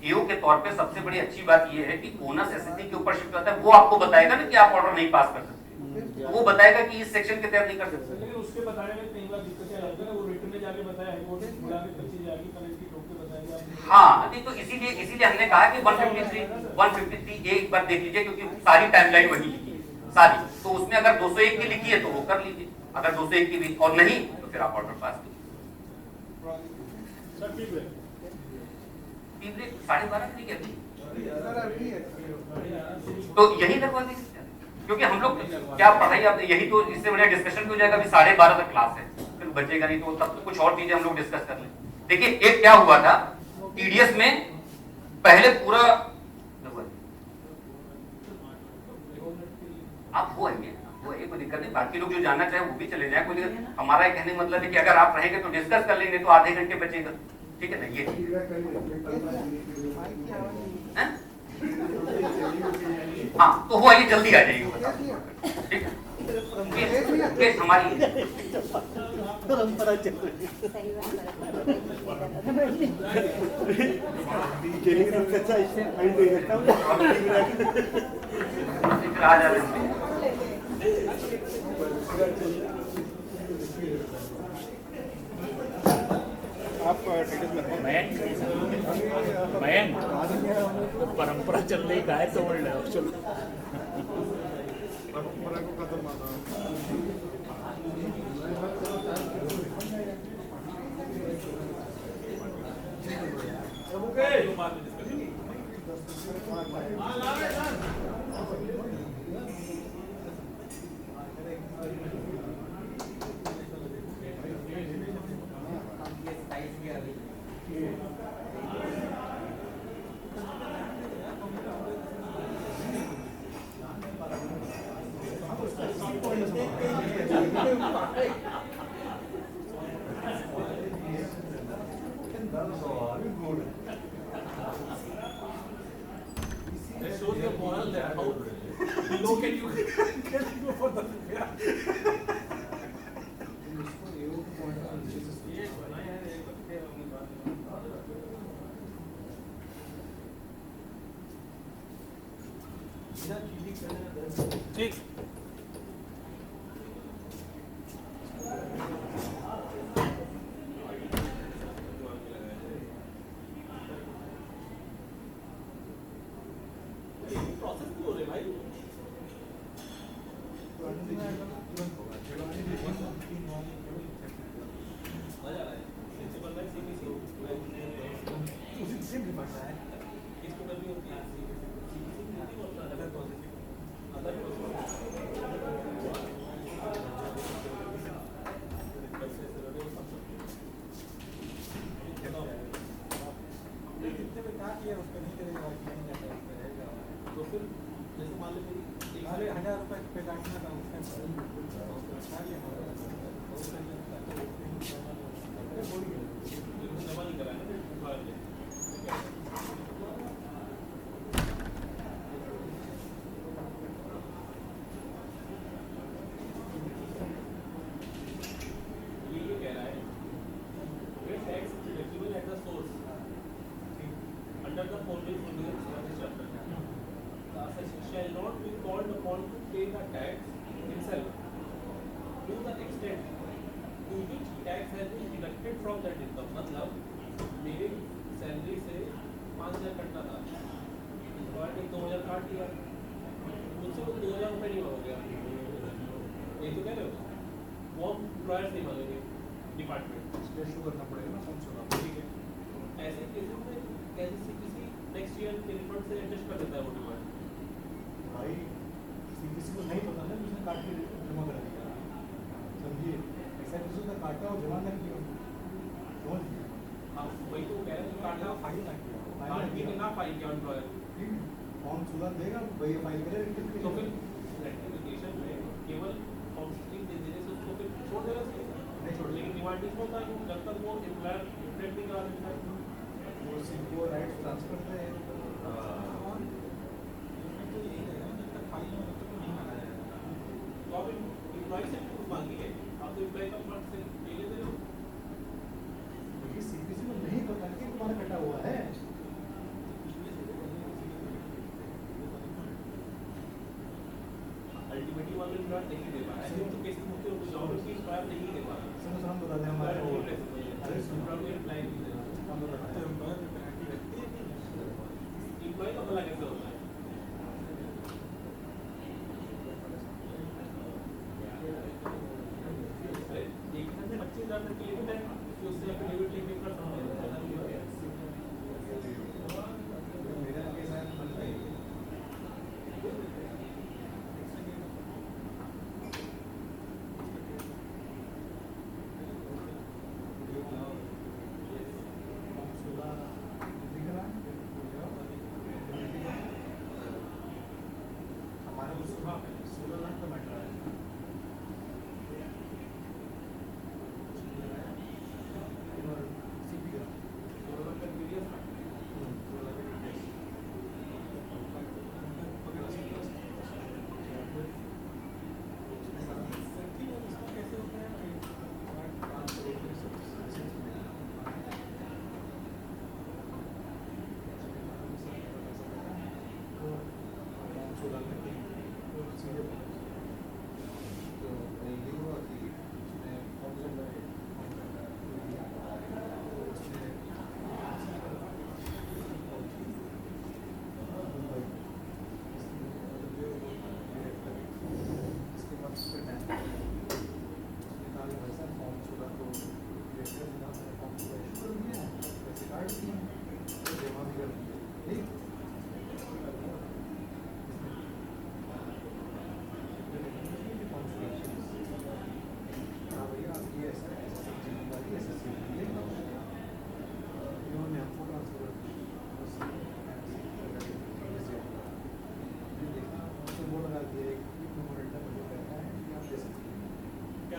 ईओ के तौर पे सबसे बड़ी अच्छी बात यह है कि ओनस एसएससी के ऊपर शिफ्ट होता है, वो आपको बताएगा ना कि आप ऑर्डर नहीं पास कर सकते, वो बताएगा कि इस सेक्शन के तहत नहीं कर सकते। लेकिन उसके बताने में कई बार दिक्कतें आ जाती है, वो रिटन में जाके बताया है, कोर्ट में बुला के पीछे जाके कलेक्टर ठोक के बताएगा। हाँ नहीं तो इसीलिए हमने कहा कि 153 एक बार देख लीजिए, क्योंकि सारी टाइमलाइन वही लिखी है सारी, तो उसमें अगर 201 की लिखी है तो वो कर लीजिए, अगर 201 की भी और नहीं तो फिर आप ऑर्डर पास कीजिए। 12:30 नहीं कहती तो यही लगवा दीजिए, क्योंकि हम लोग क्या पढ़ाई, अब यही तो इससे बढ़िया डिस्कशन भी हो जाएगा। अभी 12:30 तक क्लास है, फिर बचेगा नहीं, तो तब तो कुछ और चीजें हम लोग डिस्कस कर लें। देखिए एक क्या हुआ था, टीडीएस में पहले पूरा आप वो आइए, कोई दिक्कत नहीं, बाकी लोग जो जानना चाहे वो भी चले जाए, कोई हमारा कहने का मतलब है कि अगर आप रहेंगे तो डिस्कस कर लेंगे, तो आधे घंटे बचेगा, ठीक है ना। ये हाँ, तो वो आइए जल्दी आ जाइएगा, बताओ, ठीक है। केस हमारी परंपरा चल रही आ जा रहे हैं। मयंक परंपरा चल रही काय तोड़ रहे चलो परंपरा को खत्म That shows your moral there. How low can you go for the ठीक प्रोसेस क्यों हो रहे भाई मजा आ रहा है प्रिंसिपल में सीबीसी उसी सेम डिपार्टमेंट है। इसको करनी होती है सीबीसी में नहीं होता अदर प्रोसेस अदर कितने में क्या किया उसका नहीं करेगा और क्या नहीं करता उसका रहेगा। तो फिर जैसे मान लो मेरी अरे 1000 रुपए पे काटना था उसका जमा नहीं कराया ये कह रहा है tax deductible at the source under the following provisions of this chapter. The assessor shall not be called upon to pay the tax himself to the extent to which tax has been deducted from that income. मतलब मेरी salary से 5,000 कटना था, employer ने 2,000 काट दिया, मुझसे वो 2,000 रुपये नहीं मांगोगे आप, यही तो कह रहे हो, वो एम्प्लॉयर से मांगेंगे डिपार्टमेंट इशू करना पड़ेगा ना फॉर्म 16। ठीक है। ऐसे केसेस में कैसे किसी नेक्स्ट ईयर के रिफंड से एडजस्ट कर देता है वो डिपार्टमेंट भाई किसी को नहीं पता ना उसने काट के जमा करा दिया, समझिए ऐसा किसी का काटा और जमा नहीं किया समझ लीजिए। हाँ वही तो कह रहे हैं काटना फाइल ना किया काट के ना फाइल किया एम्प्लॉयर फॉर्म 16 देगा भैया फाइल करेगा तो फिर रेक्टिफिकेशन में केवल फॉर्म 16 दे देने से उसको फिर छोड़ देना चाहिए नहीं छोड़ लेकिन डिमांडिंग होता है जब तक वो एम्प्लॉयर रिफ्लेक्ट नहीं करा देता है वो सीको राइट ट्रांसफर पे तो आप एम्प्लॉय से मांगिए आप तो एम्प्लॉय का फंड से ले लेते हो सीपीसी को नहीं पता कि तुम्हारा कटा हुआ है। अल्टीमेटली वाले एम्प्लॉयर नहीं दे पा रहा है तो केसेस होते हैं जॉब की एम्प्लॉयर नहीं दे पा रहा है समझ हम बता दें हमारे वो अरे एम्प्लॉयर अप्लाई नहीं दे हम बताते हैं एम्प्लॉयर पे पेनल्टी लगती है एम्प्लॉय का भला कैसे होता है अरे एक साथ में 25,000 तक की लिमिट है कि उससे एफिडेविट लिख कर मेरा के साथ बन गई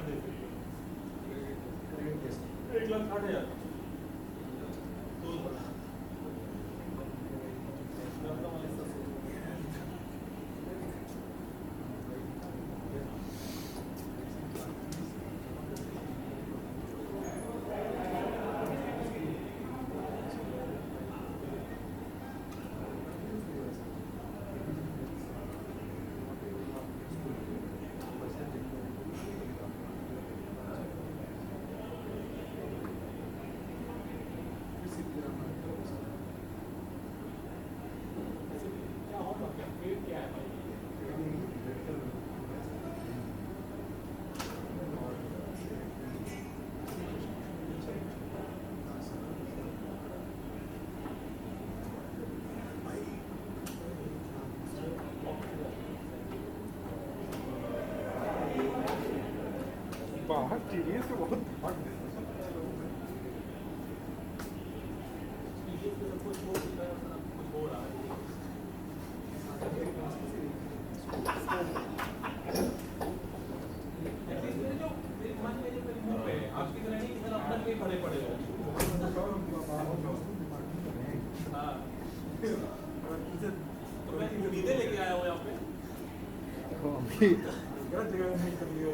क्या दे सकते क्रेडिट टेस्ट 1,60,000 तो क्या होगा क्या ग्रेड क्या है भाई बाहर चिड़िया से बहुत भाग ये तो सब कुछ हो चुका है सब कुछ हो रहा है एटलीस्ट मेरे जो मेरे मन में जो मेरे मुंह पे है आपकी तरह नहीं कि मैं अपने पे खड़े पड़े हो हाँ तो मैं उम्मीदें लेके आया हूँ यहाँ पे गलत जगह में कर लिया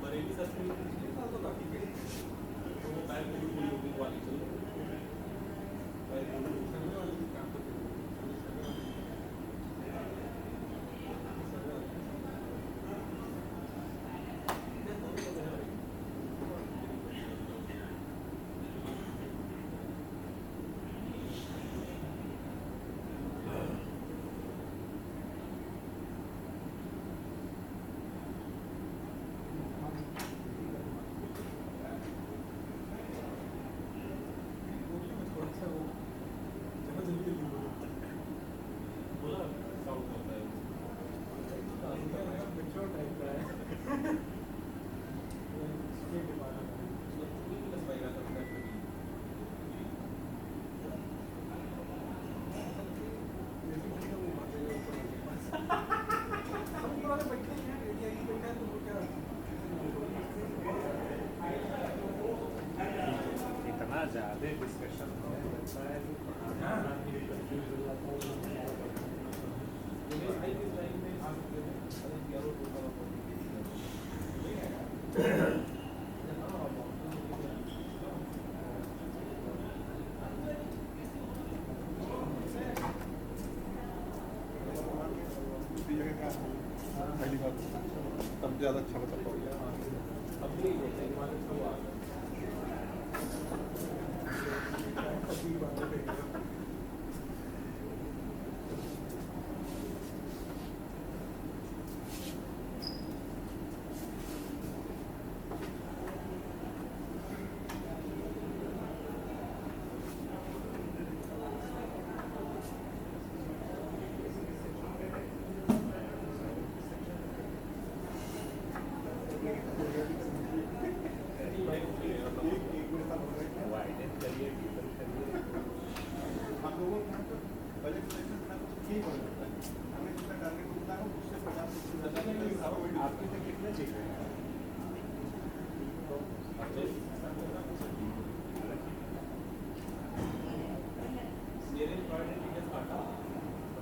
बरेली सर से पिछले साल तो काफी गई तो वो बैग में पूरी होगी वाली चल बोला साउथ होता है इतना ज्यादा डिस्कशन होता है पहली बात तब ज़्यादा अच्छा बता पाओगे अब भी बोलते हैं हमारे सब आ गए वाइडन करिए डीपन करिए हम लोगों को बजट सिलेक्शन था तो ठीक हो जाता है हमें जितना टारगेट मिलता है उससे 50% आपके तक कितने चाहिए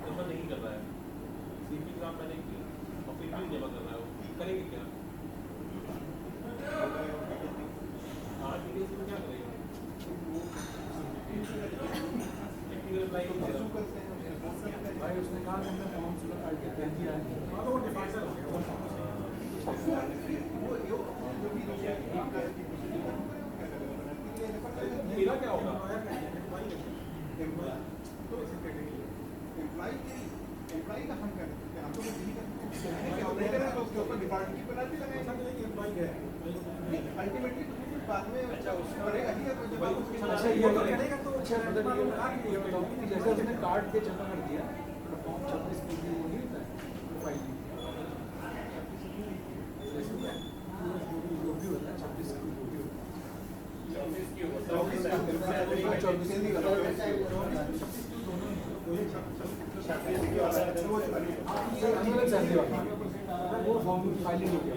जमा नहीं कर रहा है सीपी एग्जाम मैंने की और फिर भी जमा कर रहा है वो करेंगे क्या हाँ टीडीएस में क्या करेगा टेक्निकल अप्लाई को दे रहा हूँ भाई उसने कहा कि हमने तमाम सुलह काट के कह दिया है हाँ तो वो डिफाइसर हो गया मेरा क्या होगा एम्प्लॉय की एम्प्लॉई का हम कर सकते हैं, हम तो कुछ नहीं कर सकते हैं कि ऑपरेटर है तो उसके ऊपर डिपार्टमेंट की पेनल्टी ऐसा लगाएंगे। नहीं कि एम्प्लॉय है अल्टीमेटली कुछ बाद में करेगा ही, तो जब आप उसके अच्छा ये तो करेगा तो अच्छा मतलब ये बताओ कि जैसे उसने कार्ड के जमा कर दिया तो फॉर्म 26 की वो नहीं होता है फाइल जो भी होता है 26 की जो भी होता है 24 वो फॉर्म फाइलिंग हो गया